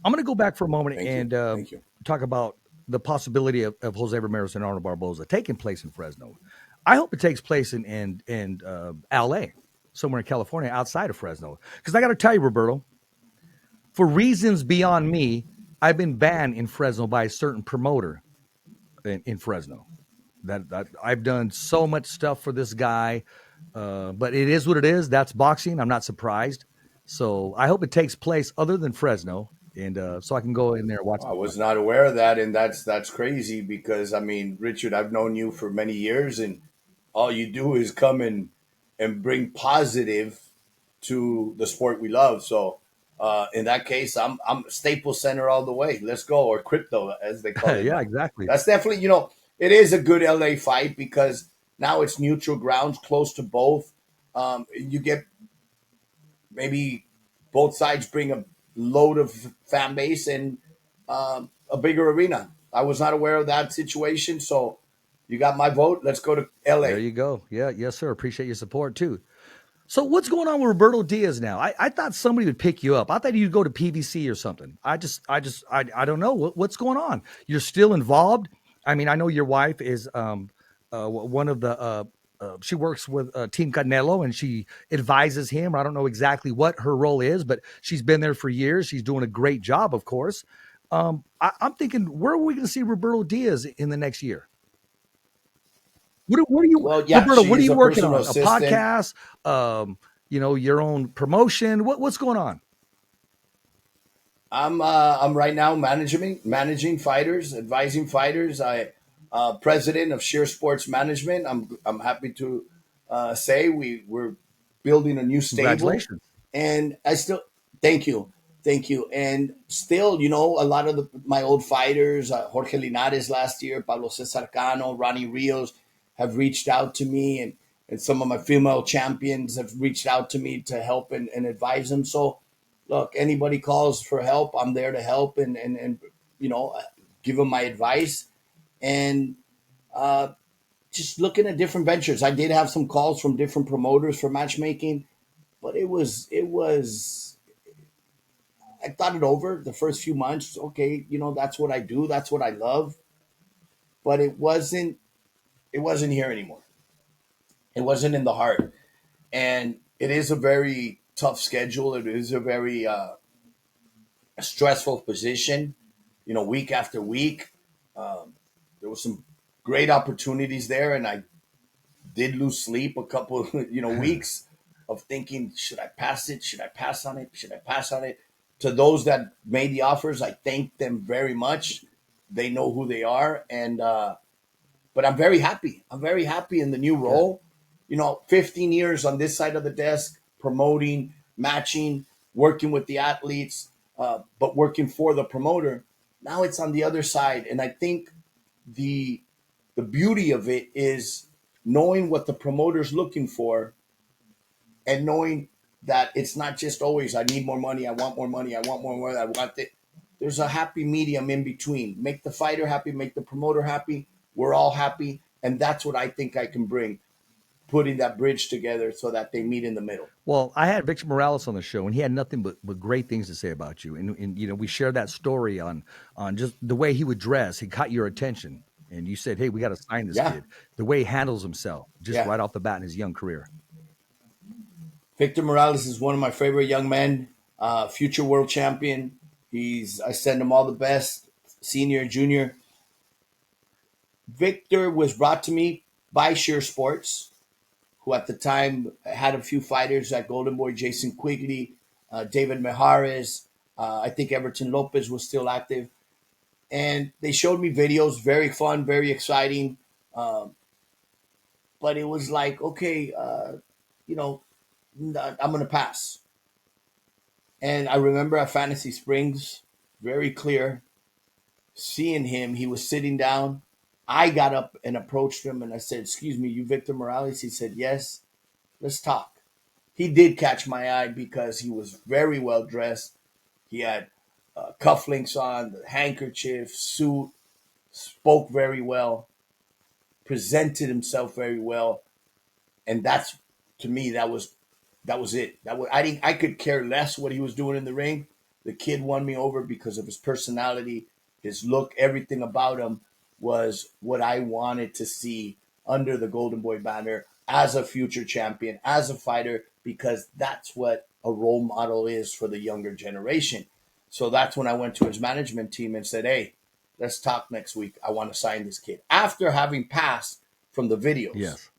A: I'm going to go back for a moment
B: Thank you.
A: and
B: Thank you.
A: talk about the possibility of Jose Ramirez and Arnold Barboza taking place in Fresno. I hope it takes place in LA, somewhere in California, outside of Fresno. Because I got to tell you, Roberto, for reasons beyond me, I've been banned in Fresno by a certain promoter in Fresno. That I've done so much stuff for this guy, but it is what it is. That's boxing. I'm not surprised. So I hope it takes place other than Fresno, and so I can go in there and watch
B: I
A: the fight.
B: was not aware of that, and that's crazy because I mean, Richard, I've known you for many years, and all you do is come and bring positive to the sport we love. So in that case, I'm Staples Center all the way. Let's go, or crypto as they call it
A: Yeah,
B: now.
A: exactly.
B: That's definitely it is a good LA fight because now it's neutral grounds, close to both. You get maybe both sides bring a load of fan base and a bigger arena. I was not aware of that situation, so you got my vote. Let's go to
A: There
B: LA.
A: you go. Yeah, yes, sir. Appreciate your support too. So what's going on with Roberto Diaz now? I thought somebody would pick you up. I thought you'd go to PVC or something. I don't know what's going on. You're still involved. I mean, I know your wife is one of the she works with Team Canelo and she advises him. I don't know exactly what her role is, but she's been there for years. She's doing a great job, of course. I'm thinking, where are we going to see Roberto Diaz in the next year? What are you,
B: Well, yeah,
A: Roberto?
B: she
A: What are
B: is
A: you
B: a
A: working
B: personal
A: on? A
B: assistant.
A: podcast? Your own promotion? What's going on?
B: I'm right now managing fighters, advising fighters. I president of Sheer Sports Management. I'm happy to say we're building a new stable,
A: Congratulations.
B: and I still thank you, thank you, and still a lot of my old fighters, Jorge Linares last year, Pablo Cesar Cano, Ronnie Rios, have reached out to me, and some of my female champions have reached out to me to help and advise them. So look, anybody calls for help, I'm there to help and you know give them my advice and uh, just looking at different ventures. I did have some calls from different promoters for matchmaking, but it was I thought it over the first few months. Okay, that's what I do, that's what I love, but it wasn't here anymore. It wasn't in the heart, and it is a very tough schedule. It is a very stressful position, week after week. There was some great opportunities there, and I did lose sleep a couple, weeks of thinking, should I pass it? Should I pass on it? Should I pass on it? To those that made the offers, I thank them very much. They know who they are, and but I'm very happy. I'm very happy in the new
A: Good.
B: role. 15 years on this side of the desk, promoting, matching, working with the athletes, but working for the promoter. Now it's on the other side, and I think the the beauty of it is knowing what the promoter's looking for and knowing that it's not just always I need more money, I want more money, I want more money, I want it. There's a happy medium in between. Make the fighter happy, make the promoter happy. We're all happy, and that's what I think I can bring, putting that bridge together so that they meet in the middle.
A: Well, I had Victor Morales on the show, and he had nothing but great things to say about you. And we shared that story on just the way he would dress. He caught your attention, and you said, "Hey, we got to sign this
B: Yeah,
A: kid." The way he handles himself, just
B: yeah.
A: right off the bat in his young career.
B: Victor Morales is one of my favorite young men, future world champion. I send him all the best, senior, junior. Victor was brought to me by Sheer Sports, who at the time had a few fighters at Golden Boy, Jason Quigley, David Mejares. I think Everton Lopez was still active. And they showed me videos, very fun, very exciting. Um, but it was like, okay, you know, I'm going to pass. And I remember at Fantasy Springs, very clear. seeing him, he was sitting down. I got up and approached him and I said, "Excuse me, you Victor Morales?" He said, "Yes, let's talk." He did catch my eye because he was very well dressed. He had cufflinks on, the handkerchief, suit, spoke very well, presented himself very well, and that's to me that was it. I could care less what he was doing in the ring. The kid won me over because of his personality, his look, everything about him was what I wanted to see under the Golden Boy banner as a future champion, as a fighter, because that's what a role model is for the younger generation. So that's when I went to his management team and said, "Hey, let's talk next week. I want to sign this kid." After having passed from the videos,
A: Yes.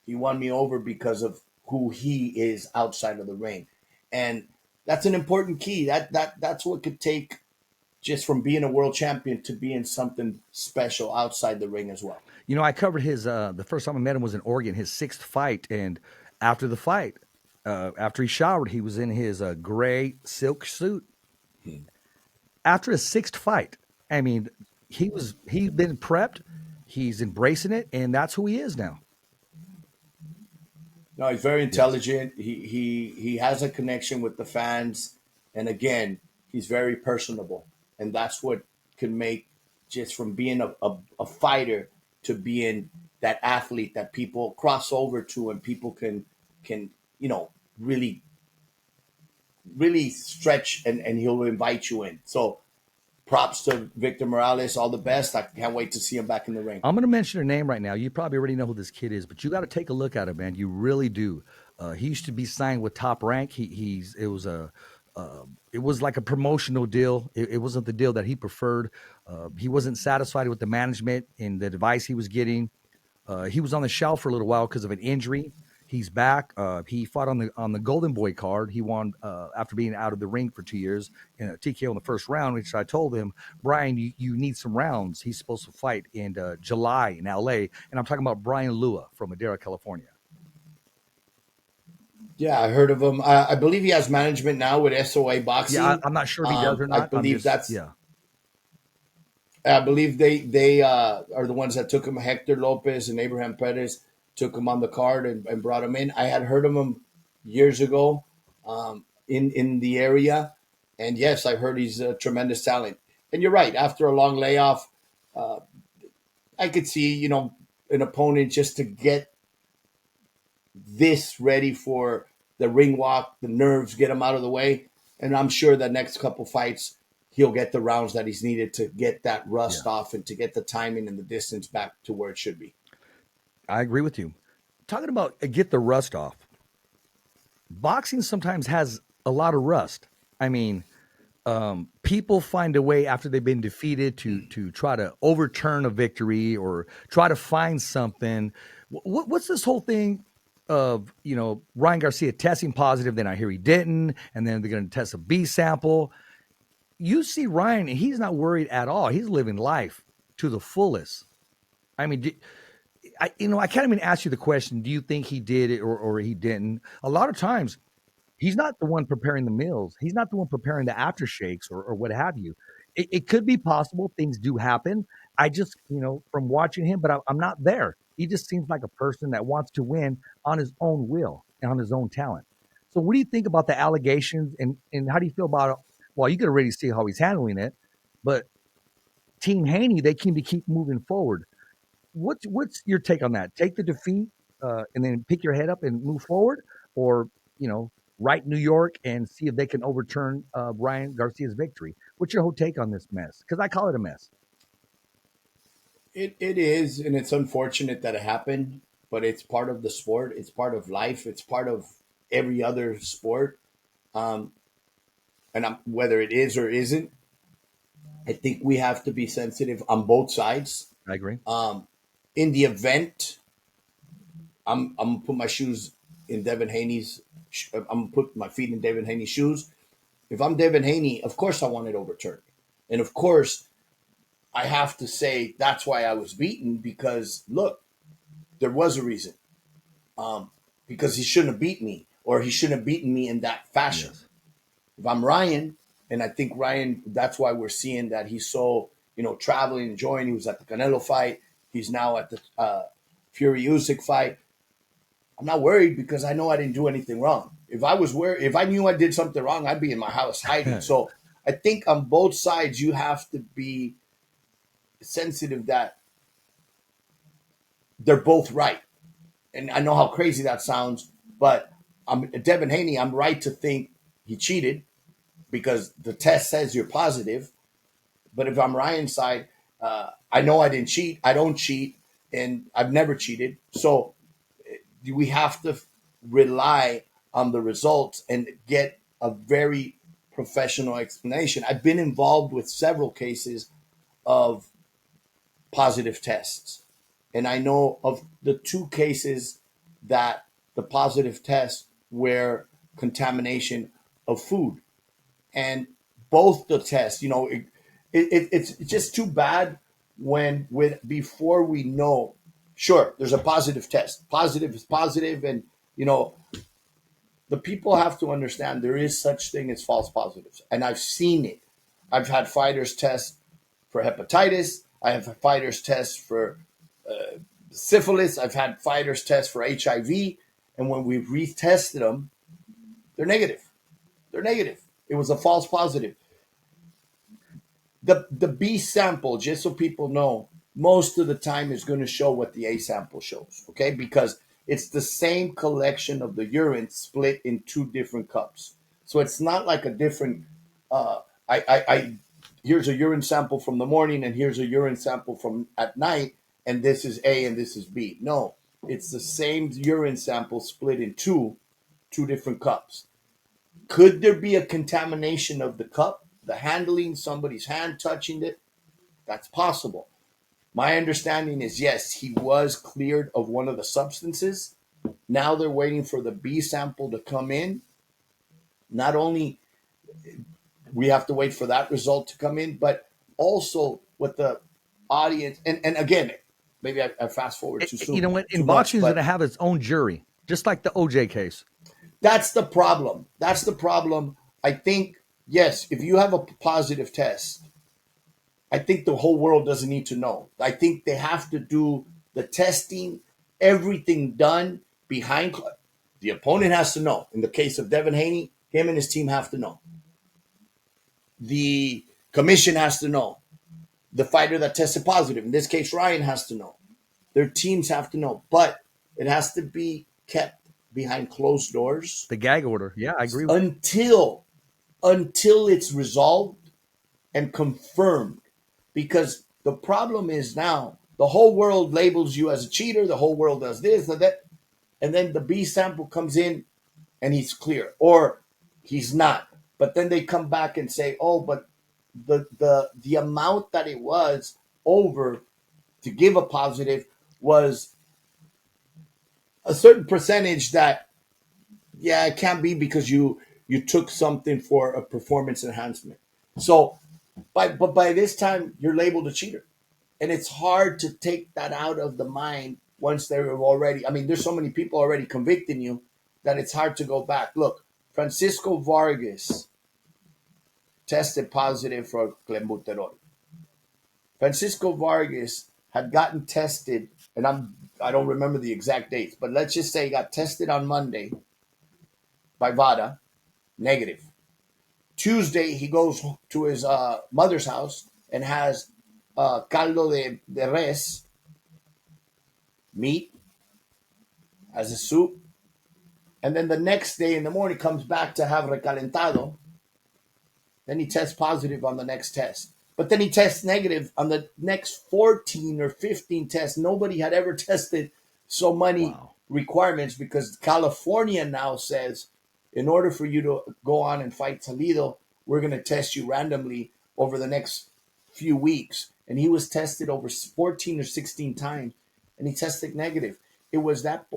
B: he won me over because of who he is outside of the ring, and that's an important key. That's what could take just from being a world champion to being something special outside the ring as well.
A: You know, I covered his the first time I met him was in Oregon, his sixth fight, and after the fight, after he showered, he was in his gray silk suit. After his sixth fight, I mean, he's been prepped, he's embracing it, and that's who he is now.
B: No, he's very
A: Yes.
B: intelligent. He has a connection with the fans, and again, he's very personable, and that's what can make just from being a fighter to being that athlete that people cross over to, and people can really really stretch, and he'll invite you in. So props to Victor Morales. All the best. I can't wait to see him back in the ring.
A: I'm going to mention a name right now. You probably already know who this kid is, but you got to take a look at him, man. You really do. He used to be signed with Top Rank. He's it was like a promotional deal. It wasn't the deal that he preferred. He wasn't satisfied with the management and the advice he was getting. He was on the shelf for a little while because of an injury. He's back. He fought on the Golden Boy card. He won after being out of the ring for 2 years in a TKO in the first round, which I told him, Brian, you need some rounds. He's supposed to fight in July in LA. And I'm talking about Brian Lua from Madera, California.
B: Yeah, I heard of him. I believe he has management now with SOA
A: Yeah,
B: Boxing.
A: I'm not sure if he does or
B: I
A: not. I'm
B: believe
A: just,
B: that's.
A: yeah.
B: I believe they are the ones that took him. Hector Lopez and Abraham Perez took him on the card and brought him in. I had heard of him years ago in the area, and yes, I've heard he's a tremendous talent. And you're right. After a long layoff, I could see an opponent just to get this ready for the ring walk, the nerves, get him out of the way. And I'm sure the next couple fights, he'll get the rounds that he's needed to get that
A: Yeah,
B: rust off and to get the timing and the distance back to where it should be.
A: I agree with you. Talking about get the rust off, boxing sometimes has a lot of rust. I mean, people find a way after they've been defeated to try to overturn a victory or try to find something. What's this whole thing of Ryan Garcia testing positive? Then I hear he didn't, and then they're going to test a B sample. You see Ryan, he's not worried at all. He's living life to the fullest. I mean, I can't even ask you the question. Do you think he did it or he didn't? A lot of times he's not the one preparing the meals. He's not the one preparing the aftershakes or what have you. It could be possible. Things do happen. I just, from watching him, but I'm not there. He just seems like a person that wants to win on his own will and on his own talent. So, what do you think about the allegations and how do you feel about it? Well, you could already see how he's handling it, but Team Haney, they seem to keep moving forward. What's your take on that? Take the defeat and then pick your head up and move forward, or right New York and see if they can overturn Ryan Garcia's victory. What's your whole take on this mess? Because I call it a mess.
B: It is, and it's unfortunate that it happened, but it's part of the sport. It's part of life. It's part of every other sport. Um, and whether it is or isn't, I think we have to be sensitive on both sides.
A: I agree.
B: In the event, I'm gonna put my shoes in Devin Haney's. I'm gonna put my feet in Devin Haney's shoes. If I'm Devin Haney, of course I want it overturned, and of course I have to say that's why I was beaten because look, there was a reason. Because he shouldn't have beat me, or he shouldn't have beaten me in that fashion.
A: Yes.
B: If I'm Ryan, and I think Ryan, that's why we're seeing that he's so traveling, enjoying. He was at the Canelo fight. He's now at the Fury Usyk fight. I'm not worried because I know I didn't do anything wrong. If I was worried, if I knew I did something wrong, I'd be in my house hiding. So I think on both sides you have to be sensitive that they're both right. And I know how crazy that sounds, but Devin Haney, I'm right to think he cheated because the test says you're positive. But if I'm Ryan's side, I know I didn't cheat. I don't cheat, and I've never cheated. So we have to rely on the results and get a very professional explanation. I've been involved with several cases of positive tests. And I know of the two cases that the positive tests were contamination of food. And both the tests, it's just too bad when before we know, sure, there's a positive test. Positive is positive, and the people have to understand there is such thing as false positives. And I've seen it. I've had fighters test for hepatitis. I have fighters test for syphilis. I've had fighters test for HIV. And when we've retested them, they're negative. They're negative. It was a false positive. The B sample, just so people know, most of the time is going to show what the A sample shows, okay? Because it's the same collection of the urine split in two different cups. So it's not like a different, here's a urine sample from the morning and here's a urine sample from at night, and this is A and this is B. No, it's the same urine sample split in two different cups. Could there be a contamination of the cup, the handling, somebody's hand touching it? That's possible. My understanding is, yes, he was cleared of one of the substances. Now they're waiting for the B sample to come in. Not only we have to wait for that result to come in, but also what the audience, and again, maybe I fast forward too soon.
A: You know what? In boxing, is going to have its own jury, just like the OJ case.
B: That's the problem. That's the problem. I think, yes, if you have a positive test, I think the whole world doesn't need to know. I think they have to do the testing, everything done behind. The opponent has to know. In the case of Devin Haney, him and his team have to know. The commission has to know. The fighter that tested positive, in this case, Ryan, has to know. Their teams have to know. But it has to be kept behind closed doors.
A: The gag order. Yeah, I agree.
B: Until it's resolved and confirmed. Because the problem is now the whole world labels you as a cheater. The whole world does this and that. And then the B sample comes in and he's clear. Or he's not. But then they come back and say, oh, but the amount that it was over to give a positive was a certain percentage that, yeah, it can't be because you took something for a performance enhancement. So, but by this time, you're labeled a cheater. And it's hard to take that out of the mind once they're already, there's so many people already convicting you that it's hard to go back. Look, Francisco Vargas tested positive for clenbuterol. Francisco Vargas had gotten tested, and I don't remember the exact dates, but let's just say he got tested on Monday by VADA, negative. Tuesday, he goes to his mother's house and has caldo de res, meat, as a soup. And then the next day in the morning comes back to have recalentado. Then he tests positive on the next test. But then he tests negative on the next 14 or 15 tests. Nobody had ever tested so many requirements because California now says, in order for you to go on and fight Toledo, we're going to test you randomly over the next few weeks. And he was tested over 14 or 16 times, and he tested negative. It was that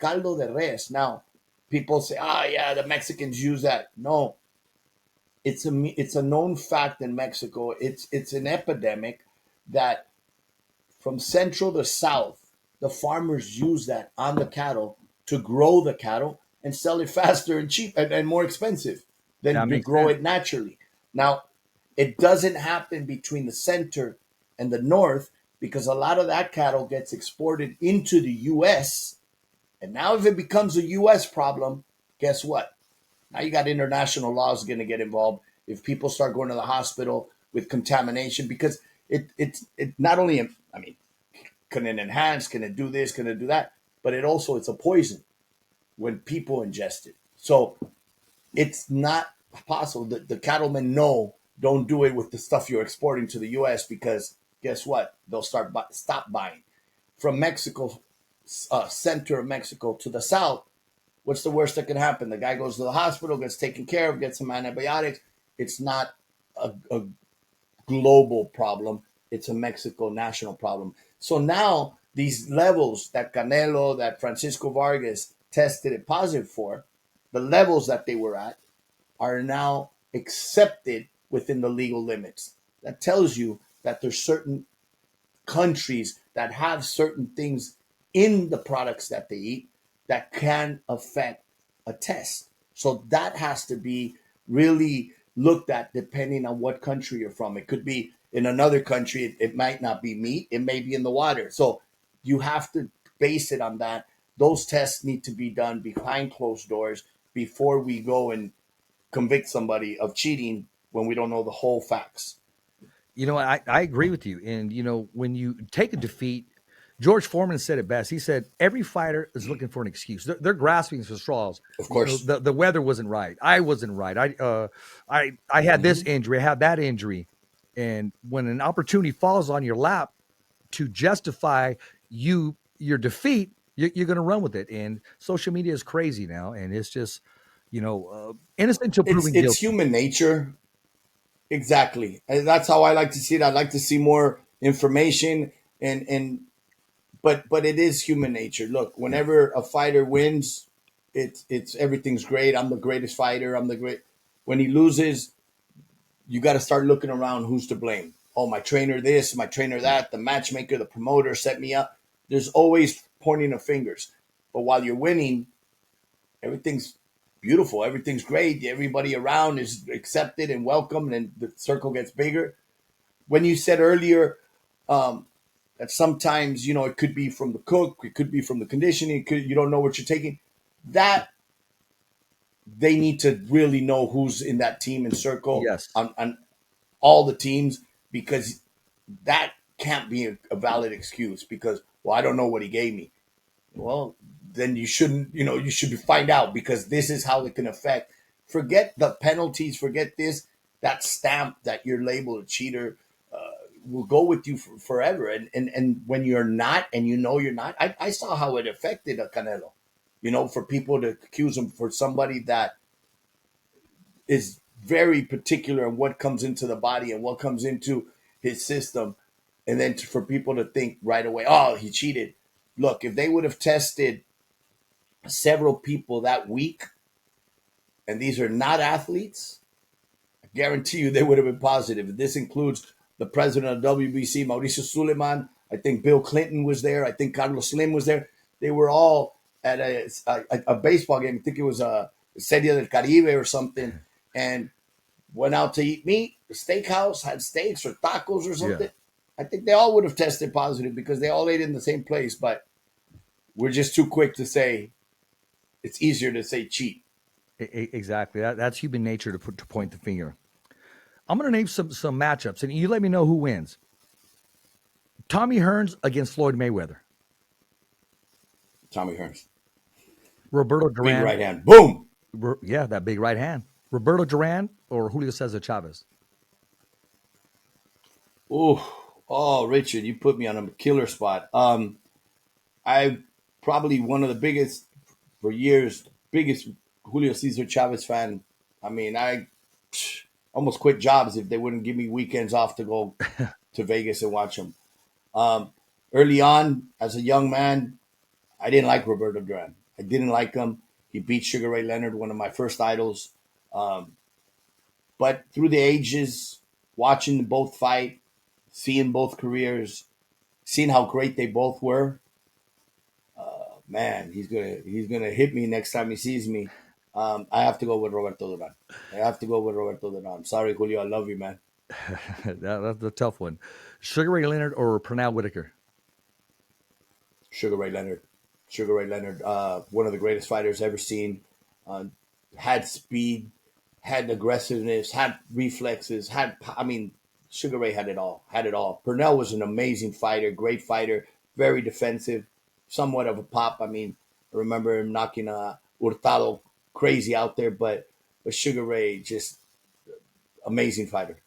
B: caldo de res. Now, people say, yeah, the Mexicans use that. No. It's a known fact in Mexico. It's an epidemic that from central to south, the farmers use that on the cattle to grow the cattle and sell it faster and cheap and more expensive than to grow it naturally. Now, it doesn't happen between the center and the North, because a lot of that cattle gets exported into the U.S. And now, if it becomes a U.S. problem, guess what? Now you got international laws going to get involved if people start going to the hospital with contamination, because it not only, I mean, can it enhance, can it do this, can it do that, but it's a poison when people ingest it. So it's not possible. The cattlemen know, don't do it with the stuff you're exporting to the U.S., because guess what? They'll stop buying from Mexico, center of Mexico to the south. What's the worst that can happen? The guy goes to the hospital, gets taken care of, gets some antibiotics. It's not a global problem. It's a Mexico national problem. So now these levels that Canelo, that Francisco Vargas tested it positive for, the levels that they were at are now accepted within the legal limits. That tells you that there's certain countries that have certain things in the products that they eat that can affect a test. So that has to be really looked at depending on what country you're from. It could be in another country, it might not be meat, it may be in the water. So you have to base it on that. Those tests need to be done behind closed doors before we go and convict somebody of cheating when we don't know the whole facts.
A: I agree with you. And, when you take a defeat, George Foreman said it best. He said, every fighter is looking for an excuse. They're grasping for straws.
B: Of course.
A: The weather wasn't right. I wasn't right. I had this injury. I had that injury. And when an opportunity falls on your lap to justify your defeat, you're going to run with it. And social media is crazy now. And it's just, innocent until proven
B: It's
A: guilty.
B: human nature. Exactly. And that's how I like to see it. I'd like to see more information, and but it is human nature. Look, whenever a fighter wins, it's everything's great. I'm the greatest fighter. I'm the great. When he loses, you got to start looking around who's to blame. Oh, my trainer this, my trainer that, the matchmaker, the promoter set me up. There's always pointing of fingers. But while you're winning, everything's beautiful. Everything's great. Everybody around is accepted and welcomed, and the circle gets bigger. When you said earlier that sometimes, it could be from the cook, it could be from the conditioning, you don't know what you're taking. That they need to really know who's in that team and circle
A: Yes.
B: on all the teams, because that can't be a valid excuse, because, well, I don't know what he gave me. Well, then you shouldn't, you should find out, because this is how it can affect. Forget the penalties, forget this, that stamp that you're labeled a cheater will go with you forever. And when you're not, and you're not, I saw how it affected a Canelo, for people to accuse him for somebody that is very particular on what comes into the body and what comes into his system. And then for people to think right away, oh, he cheated. Look, if they would have tested several people that week, and these are not athletes, I guarantee you they would have been positive. This includes the president of WBC, Mauricio Suleiman. I think Bill Clinton was there. I think Carlos Slim was there. They were all at a baseball game. I think it was a Serie del Caribe or something, and went out to eat meat. The steakhouse had steaks or tacos or something. Yeah. I think they all would have tested positive because they all ate in the same place, but we're just too quick to say. It's easier to say cheat.
A: Exactly. That's human nature to point the finger. I'm going to name some matchups, and you let me know who wins. Tommy Hearns against Floyd Mayweather.
B: Tommy Hearns.
A: Roberto Duran.
B: Big right hand. Boom.
A: Yeah, that big right hand. Roberto Duran or Julio Cesar Chavez.
B: Oh, Richard, you put me on a killer spot. I probably one of the biggest for years, biggest Julio Cesar Chavez fan. I mean, I almost quit jobs if they wouldn't give me weekends off to go to Vegas and watch them. Early on, as a young man, I didn't like Roberto Duran. I didn't like him. He beat Sugar Ray Leonard, one of my first idols. But through the ages, watching them both fight, seeing both careers, seeing how great they both were, man, he's gonna hit me next time he sees me. I have to go with Roberto Duran. I have to go with Roberto Duran. Sorry, Julio, I love you, man.
A: That's the tough one. Sugar Ray Leonard or Pernell Whitaker?
B: Sugar Ray Leonard. Sugar Ray Leonard, one of the greatest fighters ever seen. Uh, had speed, had aggressiveness, had reflexes, I mean, Sugar Ray had it all. Had it all. Purnell was an amazing fighter, great fighter, very defensive, somewhat of a pop. I mean, I remember him knocking Hurtado crazy out there, but Sugar Ray just amazing fighter.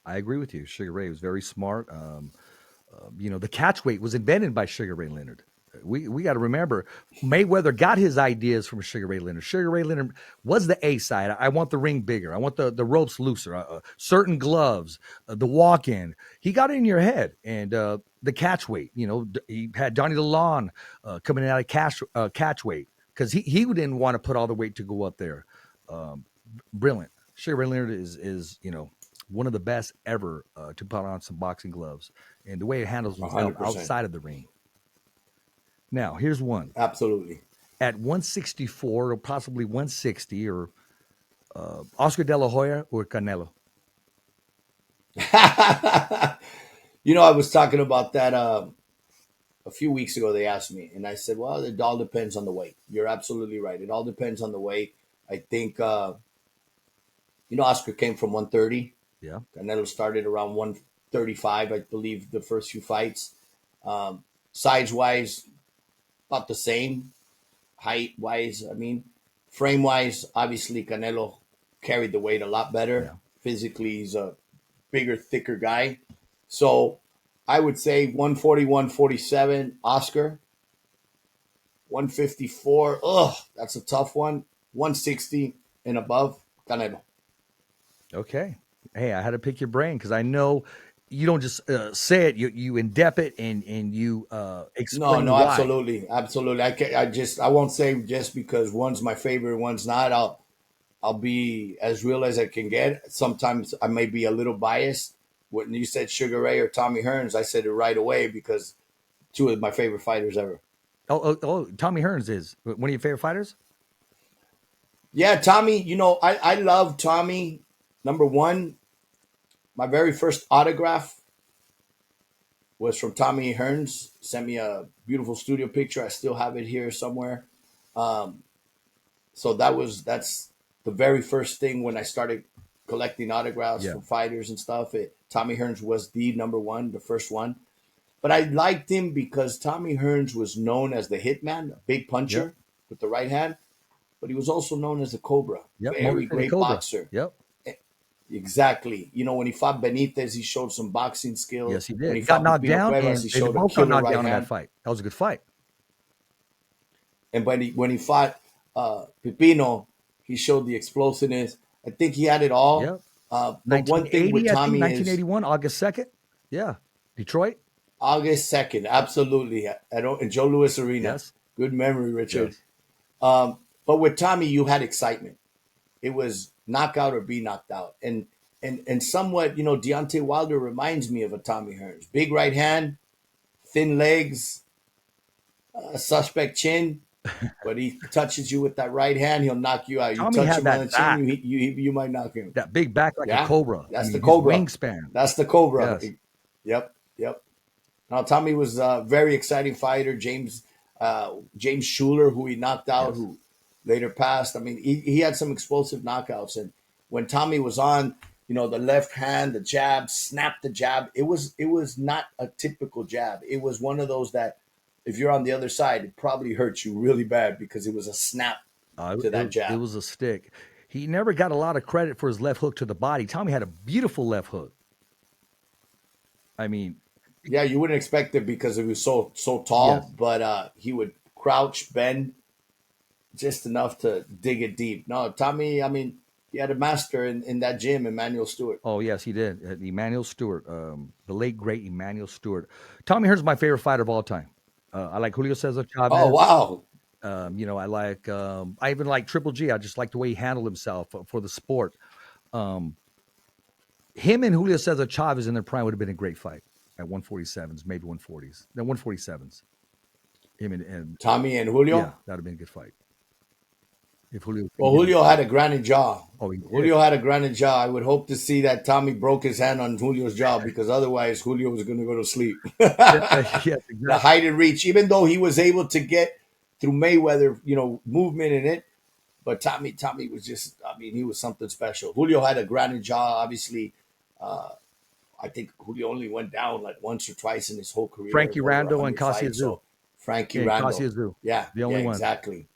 A: I agree with you. Sugar Ray was very smart. The catch weight was invented by Sugar Ray Leonard. We got to remember Mayweather got his ideas from Sugar Ray Leonard. Sugar Ray Leonard was the A side. I want the ring bigger. I want the ropes looser. Certain gloves, the walk in. He got it in your head, and the catch weight. He had Johnny DeLon coming out of catch weight because he didn't want to put all the weight to go up there. Brilliant. Sugar Ray Leonard is one of the best ever to put on some boxing gloves, and the way he handles himself
B: 100%.
A: outside of the ring. Now, here's one.
B: Absolutely.
A: At 164 or possibly 160, or Oscar De La Hoya or Canelo?
B: I was talking about that a few weeks ago. They asked me, and I said, well, it all depends on the weight. You're absolutely right. It all depends on the weight. I think, Oscar came from 130.
A: Yeah.
B: Canelo started around 135, I believe, the first few fights. Size-wise, about the same. Height-wise, I mean, frame-wise, obviously Canelo carried the weight a lot better.
A: Yeah.
B: Physically, he's a bigger, thicker guy. So I would say 140, 147, Oscar. 154, that's a tough one. 160 and above, Canelo.
A: Okay. Hey, I had to pick your brain because I know you don't just say it. You in-depth it and you
B: No,
A: explain
B: no,
A: why.
B: absolutely, absolutely. I won't say just because one's my favorite, one's not. I'll be as real as I can get. Sometimes I may be a little biased. When you said Sugar Ray or Tommy Hearns, I said it right away because two of my favorite fighters ever.
A: Oh, Tommy Hearns is one of your favorite fighters?
B: Yeah, Tommy, I love Tommy. Number one, my very first autograph was from Tommy Hearns. Sent me a beautiful studio picture. I still have it here somewhere. Um, so that's the very first thing when I started collecting autographs
A: Yeah.
B: from fighters and stuff. Tommy Hearns was the number one, the first one. But I liked him because Tommy Hearns was known as the hitman, a big puncher
A: Yep.
B: with the right hand, but he was also known as the Cobra.
A: Yep. Motor
B: Very
A: City
B: great
A: Cobra.
B: boxer.
A: Yep.
B: Exactly. When he fought Benitez, he showed some boxing skills.
A: Yes, he
B: When
A: did.
B: he
A: He got
B: fought
A: knocked
B: Pipino
A: down,
B: Cuevas,
A: and
B: he
A: they
B: showed a
A: both got
B: killer
A: knocked
B: right
A: down in that
B: hand.
A: fight. That was a good fight.
B: And when he fought Pipino, he showed the explosiveness. I think he had it all.
A: Yep.
B: But one thing
A: 1980,
B: with
A: I think,
B: Tommy is
A: 1981, August 2nd. Yeah. Detroit.
B: August 2nd. Absolutely. In Joe Louis Arena.
A: Yes.
B: Good memory, Richard.
A: Yes.
B: But with Tommy, you had excitement. It was knockout or be knocked out. And somewhat, Deontay Wilder reminds me of a Tommy Hearns. Big right hand, thin legs, suspect chin. But he touches you with that right hand, he'll knock you out. You
A: Tommy
B: touch
A: had
B: him on the
A: that
B: chin,
A: back,
B: you might knock him.
A: that big back like a
B: Yeah,
A: cobra. I
B: that's the
A: mean, his
B: Cobra.
A: wingspan.
B: That's the Cobra.
A: Yes.
B: Yep, yep. Now Tommy was a very exciting fighter. James Schuler, who he knocked out,
A: Yes.
B: who later passed. I mean, he had some explosive knockouts. And when Tommy was on, the left hand, the jab, snap the jab. It was not a typical jab. It was one of those that if you're on the other side, it probably hurts you really bad because it was a snap to that
A: It
B: jab.
A: was a stick. He never got a lot of credit for his left hook to the body. Tommy had a beautiful left hook. I mean,
B: Yeah, you wouldn't expect it because he was so
A: yes.
B: tall, but he would crouch, bend just enough to dig it deep. No, Tommy, I mean, he had a master in that gym, Emmanuel Stewart.
A: Oh, yes, he did. Emmanuel Stewart, the late, great Emmanuel Stewart. Tommy Hearns is my favorite fighter of all time. I like Julio Cesar
B: Oh
A: Chavez.
B: wow,
A: I even like Triple G. I just like the way he handled himself for the sport. Um, him and Julio Cesar Chavez in their prime would have been a great fight at 147s, maybe 140s. No, 147s. Him and
B: Tommy and
A: yeah,
B: Julio.
A: that would have been a good fight. If Julio can
B: Well,
A: get him.
B: Julio had a granite jaw.
A: Oh, he did.
B: Julio had a granite jaw. I would hope to see that Tommy broke his hand on Julio's jaw because otherwise Julio was going to go to sleep.
A: Yeah, yes,
B: The
A: exactly.
B: height and reach, even though he was able to get through Mayweather, movement in it, but Tommy was just, I mean, he was something special. Julio had a granite jaw, obviously. Uh, I think Julio only went down like once or twice in his whole career
A: Frankie
B: in over
A: Rando and
B: 100 fights.
A: Cassius.
B: So Frankie
A: Yeah,
B: Randall,
A: Cassius,
B: yeah,
A: the
B: yeah,
A: only ones.
B: exactly.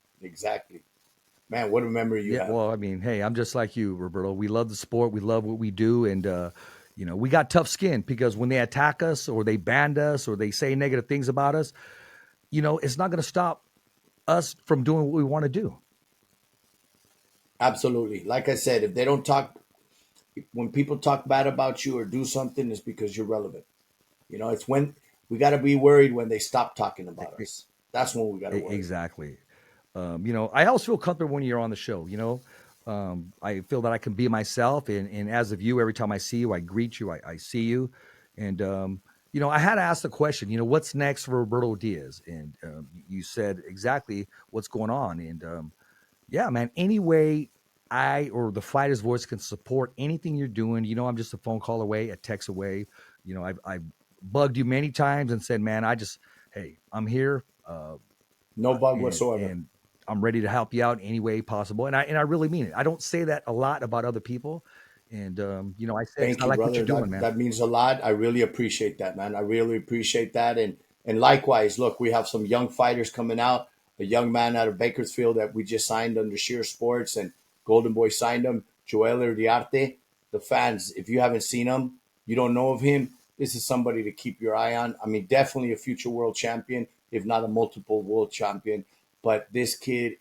B: Man, what a memory you
A: Yeah,
B: have.
A: well, I mean, hey, I'm just like you, Roberto. We love the sport. We love what we do, and we got tough skin because when they attack us or they ban us or they say negative things about us, it's not going to stop us from doing what we want to do.
B: Absolutely. Like I said, if they don't talk, when people talk bad about you or do something, it's because you're relevant. It's when we got to be worried when they stop talking
A: E-
B: about
A: e-
B: us. That's when we got to worry.
A: Exactly. I also feel comfortable when you're on the show. I feel that I can be myself, and as of you, every time I see you, I greet you, I see you, and I had to ask the question. What's next for Roberto Diaz? And you said exactly what's going on, and yeah, man. Any way I or the Fighter's Voice can support anything you're doing, I'm just a phone call away, a text away. I've bugged you many times and said, man, hey, I'm here.
B: No bug whatsoever.
A: And I'm ready to help you out any way possible. And I really mean it. I don't say that a lot about other people. And I say because
B: Thank
A: I
B: you,
A: like what you're
B: brother.
A: doing,
B: That
A: man.
B: that means a lot. I really appreciate that, man. I really appreciate that. And likewise, look, we have some young fighters coming out. A young man out of Bakersfield that we just signed under Sheer Sports, and Golden Boy signed him, Joel Uriarte. The fans, if you haven't seen him, you don't know of him. This is somebody to keep your eye on. I mean, definitely a future world champion, if not a multiple world champion. But this kid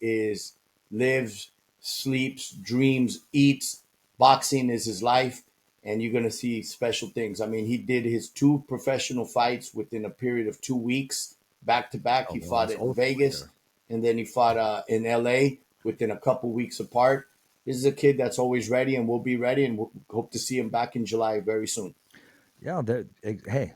B: lives, sleeps, dreams, eats. Boxing is his life, and you're going to see special things. I mean, he did his two professional fights within a period of 2 weeks, back to back.
A: Oh
B: He
A: well,
B: fought
A: that's
B: in
A: awesome right
B: Vegas,
A: there.
B: and then he fought in LA within a couple weeks apart. This is a kid that's always ready and will be ready, and we'll hope to see him back in July very soon.
A: Yeah, hey,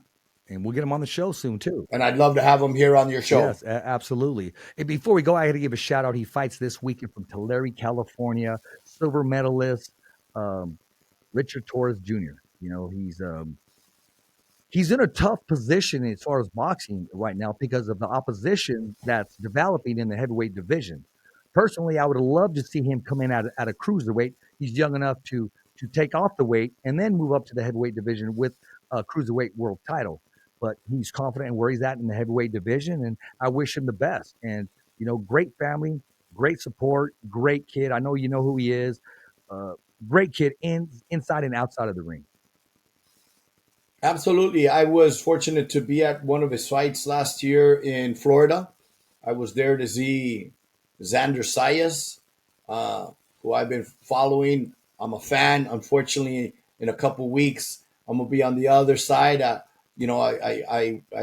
A: and we'll get him on the show soon too.
B: And I'd love to have him here on your show.
A: Yes, absolutely. And before we go, I got to give a shout out. He fights this weekend from Tulare, California, silver medalist um, Richard Torres Jr. He's in a tough position as far as boxing right now because of the opposition that's developing in the heavyweight division. Personally, I would love to see him come in at a cruiserweight. He's young enough to take off the weight and then move up to the heavyweight division with a cruiserweight world title. But he's confident in where he's at in the heavyweight division, and I wish him the best. And great family, great support, great kid. I know you know who he is. Uh, Great kid inside and outside of the ring.
B: Absolutely. I was fortunate to be at one of his fights last year in Florida. I was there to see Xander Sayas, uh, who I've been following. I'm a fan. Unfortunately, in a couple weeks, I'm gonna be on the other side. I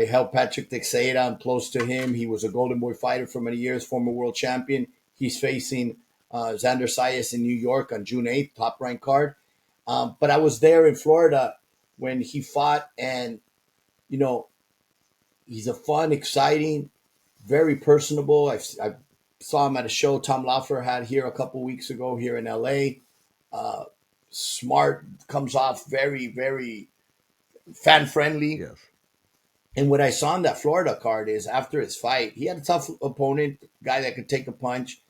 B: helped Patrick Teixeira. I'm close to him. He was a Golden Boy fighter for many years, former world champion. He's facing Xander Sayas in New York on June 8th, top ranked card. But I was there in Florida when he fought, and you know he's a fun, exciting, very personable. I saw him at a show Tom Laffer had here a couple weeks ago here in LA. Uh, Smart, comes off very, very fan friendly.
A: Yes.
B: And what I saw in that Florida card is after his fight, he had a tough opponent, guy that could take a punch,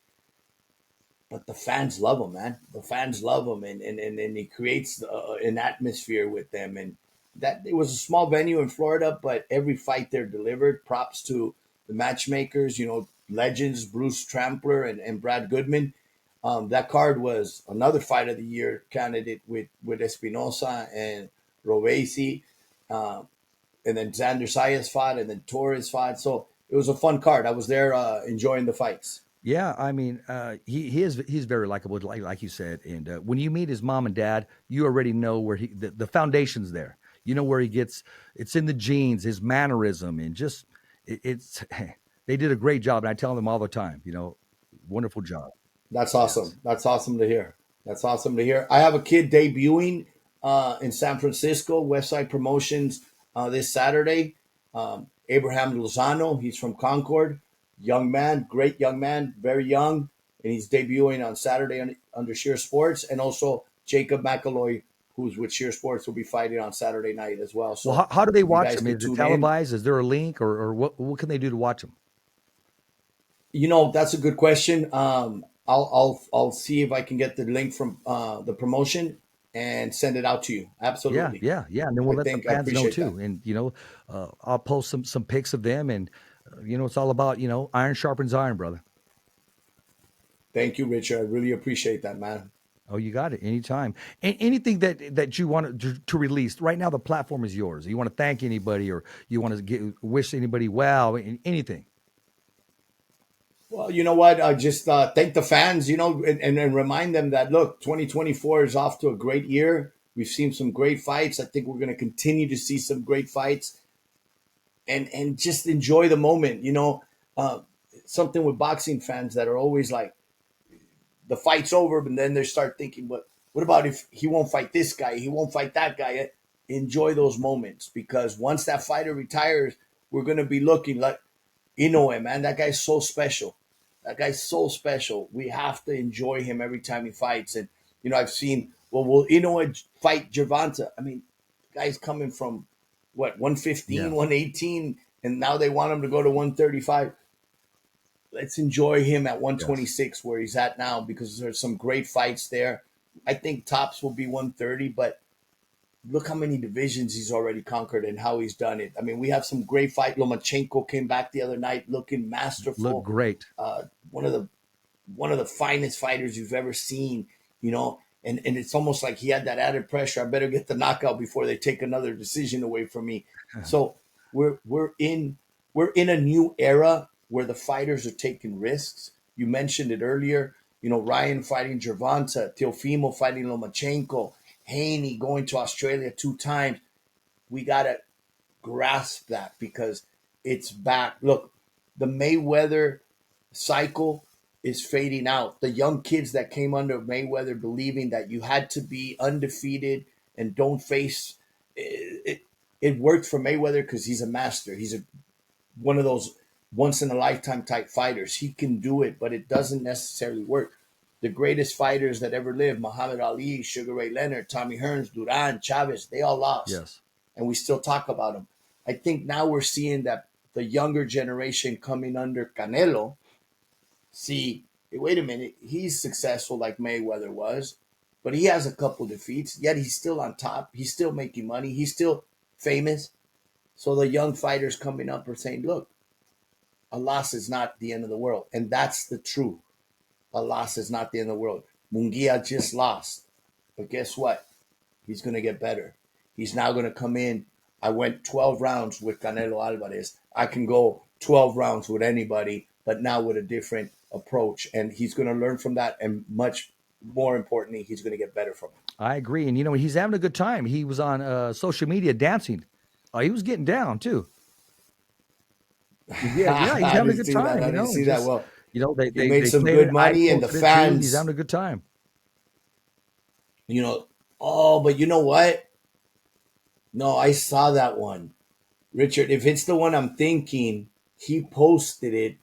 B: but the fans love him, man. The fans love him, and he creates an atmosphere with them. And that it was a small venue in Florida, but every fight there delivered. Props to the matchmakers, legends Bruce Trampler and Brad Goodman. That card was another fight of the year candidate with Espinosa and Rovesi, uh, and then Xander Sayas fought, and then Torres fought. So it was a fun card. I was there enjoying the fights.
A: Yeah, I mean, he's very likable, like you said. And when you meet his mom and dad, you already know where the foundation's there. You know where he gets. It's in the genes, his mannerism, and just it's. They did a great job, and I tell them all the time. Wonderful job.
B: That's
A: Yes.
B: awesome. That's awesome to hear. That's awesome to hear. I have a kid debuting in San Francisco, Westside Promotions, this Saturday. Abraham Lozano. He's from Concord. Young man, great young man, very young. and he's debuting on Saturday under Sheer Sports, and also Jacob McElroy, who's with Sheer Sports, will be fighting on Saturday night as well.
A: Well,
B: So
A: how do they
B: if you
A: watch
B: guys
A: them?
B: could
A: Is it
B: tune in,
A: televised? Is there a link, or what can they do to watch them?
B: that's a good question. I'll see if I can get the link from the promotion and send it out to you.
A: Yeah,
B: Absolutely.
A: yeah, yeah. And then we'll let the
B: I
A: fans know
B: appreciate that.
A: too. And I'll post some pics of them. And it's all about iron sharpens iron, brother.
B: Thank you, Richard. I really appreciate that, man.
A: Oh, you got it. Anytime. Anything that you want to release right now, the platform is yours. You want to thank anybody, or you want to wish anybody well, anything.
B: Well, you know what? I just thank the fans, and remind them that, look, 2024 is off to a great year. We've seen some great fights. I think we're going to continue to see some great fights, and just enjoy the moment. Something with boxing fans that are always like, the fight's over, but then they start thinking, but what about if he won't fight this guy? He won't fight that guy. Enjoy those moments, because once that fighter retires, we're going to be looking like, Inoue, man, that guy's so special. That guy's so special. We have to enjoy him every time he fights. And, I've seen, well, will Inoue fight Gervonta? I mean, the guy's coming from, what, 115,
A: Yeah.
B: 118, and now they want him to go to 135. Let's enjoy him at
A: Yes.
B: 126 where he's at now, because there's some great fights there. I think tops will be 130, but look how many divisions he's already conquered and how he's done it. I mean, we have some great fight. Lomachenko came back the other night looking
A: Look
B: masterful.
A: great.
B: One of the finest fighters you've ever seen. And it's almost like he had that added pressure. I better get the knockout before they take another decision away from me. So we're in a new era where the fighters are taking risks. You mentioned it earlier. Ryan fighting Gervonta, Teofimo fighting Lomachenko, Haney going to Australia 2 times. We gotta grasp that, because it's back. Look, the Mayweather cycle is fading out. The young kids that came under Mayweather believing that you had to be undefeated and don't face it worked for Mayweather because he's a master. He's one of those once in a lifetime type fighters. He can do it, but it doesn't necessarily work. The greatest fighters that ever lived, Muhammad Ali, Sugar Ray Leonard, Tommy Hearns, Duran, Chavez, they all lost.
A: Yes.
B: And we still talk about them. I think now we're seeing that the younger generation coming under Canelo see, hey, wait a minute, he's successful like Mayweather was, but he has a couple defeats, yet he's still on top. He's still making money. He's still famous. So the young fighters coming up are saying, look, a loss is not the end of the world. And that's the truth. A loss is not the end of the world. Munguia just lost. But guess what? He's going to get better. He's now going to come in. I went 12 rounds with Canelo Alvarez. I can go 12 rounds with anybody, but now with a different approach. And he's going to learn from that. And much more importantly, he's going to get better from it.
A: I agree. And he's having a good time. He was on social media dancing. He was getting down too. Yeah, yeah, he's
B: I
A: having a
B: didn't
A: good
B: see that.
A: time.
B: I didn't see that.
A: Just
B: Well,
A: they
B: he
A: they
B: made
A: they
B: some
A: played
B: good
A: it. I
B: money, and the
A: posted it too. He's having
B: fans,
A: a good time.
B: you know, oh, but you know what? No, I saw that one. Richard, if it's the one I'm thinking, he posted it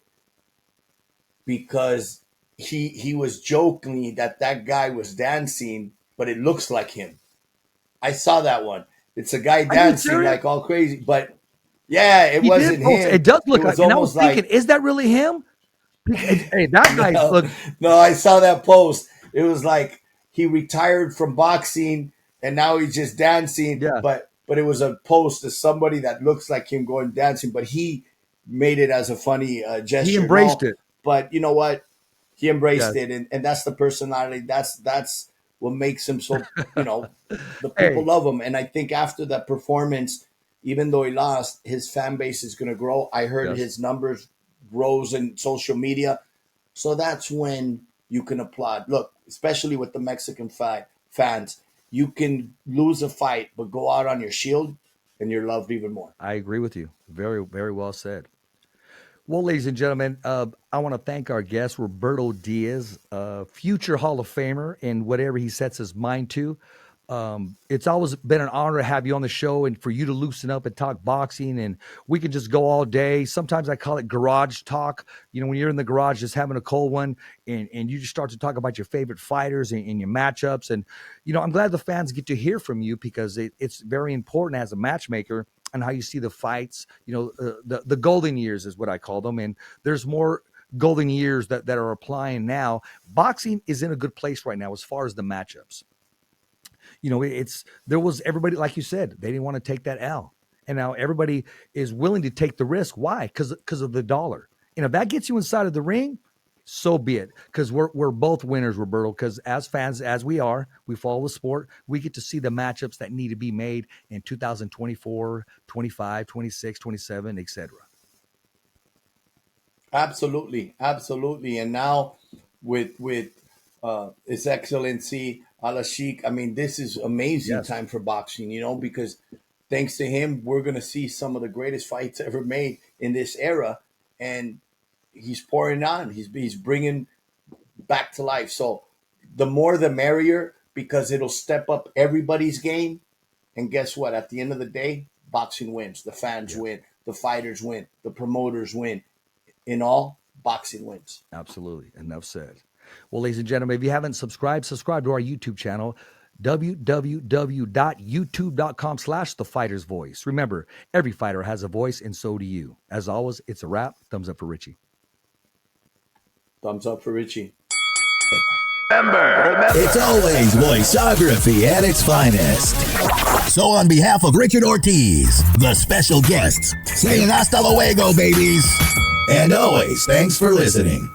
B: because he was joking that guy was dancing, but it looks like him. I saw that one. It's a guy
A: Are you
B: dancing
A: serious?
B: like all crazy, but yeah, it
A: He did
B: wasn't
A: post. It
B: him.
A: does
B: It
A: look like,
B: was
A: and I was
B: almost
A: thinking,
B: like
A: is that really him? Hey, that guy
B: no,
A: look.
B: no, I saw that post. It was like he retired from boxing and now he's just dancing.
A: Yeah,
B: But it was a post of somebody that looks like him going dancing, but he made it as a funny
A: he
B: gesture.
A: embraced
B: No,
A: it.
B: but you know what? He embraced
A: Yes.
B: it, and that's the personality. That's what makes him so. The people
A: Hey.
B: love him, and I think after that performance, even though he lost, his fan base is going to grow. I heard
A: Yes.
B: his numbers rose in social media, so that's when you can applaud. Look, especially with the Mexican fans, you can lose a fight, but go out on your shield, and you're loved even more.
A: I agree with you. Very, very well said. Well, ladies and gentlemen, I want to thank our guest, Roberto Diaz, future Hall of Famer in whatever he sets his mind to. It's always been an honor to have you on the show and for you to loosen up and talk boxing. And we can just go all day. Sometimes I call it garage talk. You know, when you're in the garage just having a cold one and you just start to talk about your favorite fighters and your matchups. And, you know, I'm glad the fans get to hear from you because it's very important as a matchmaker and how you see the fights, you know, the golden years is what I call them. And there's more golden years that are applying now. Boxing is in a good place right now as far as the matchups. You know, there was everybody, like you said, they didn't want to take that L. And now everybody is willing to take the risk. Why? Because of the dollar. And if that gets you inside of the ring, so be it. Because we're both winners, Roberto. Because as fans, as we are, we follow the sport. We get to see the matchups that need to be made in 2024, 25, 26, 27, etc.
B: Absolutely, absolutely. And now with His Excellency Ala Sheikh, I mean, this is amazing
A: Yes.
B: time for boxing, you know, because thanks to him, we're gonna see some of the greatest fights ever made in this era, and he's pouring on. He's bringing back to life. So the more the merrier, because it'll step up everybody's game. And guess what? At the end of the day, boxing wins. The fans win. The fighters win. The promoters win. In all, boxing wins.
A: Absolutely. Enough said. Well, ladies and gentlemen, if you haven't subscribed to our YouTube channel, www.youtube.com/thefightersvoice. Remember, every fighter has a voice, and so do you. As always, it's a wrap. Thumbs up for Richie.
B: Thumbs up for Richie.
C: Remember, it's always voiceography at its finest. So on behalf of Richard Ortiz, the special guests, saying hasta luego, babies. And always, thanks for listening.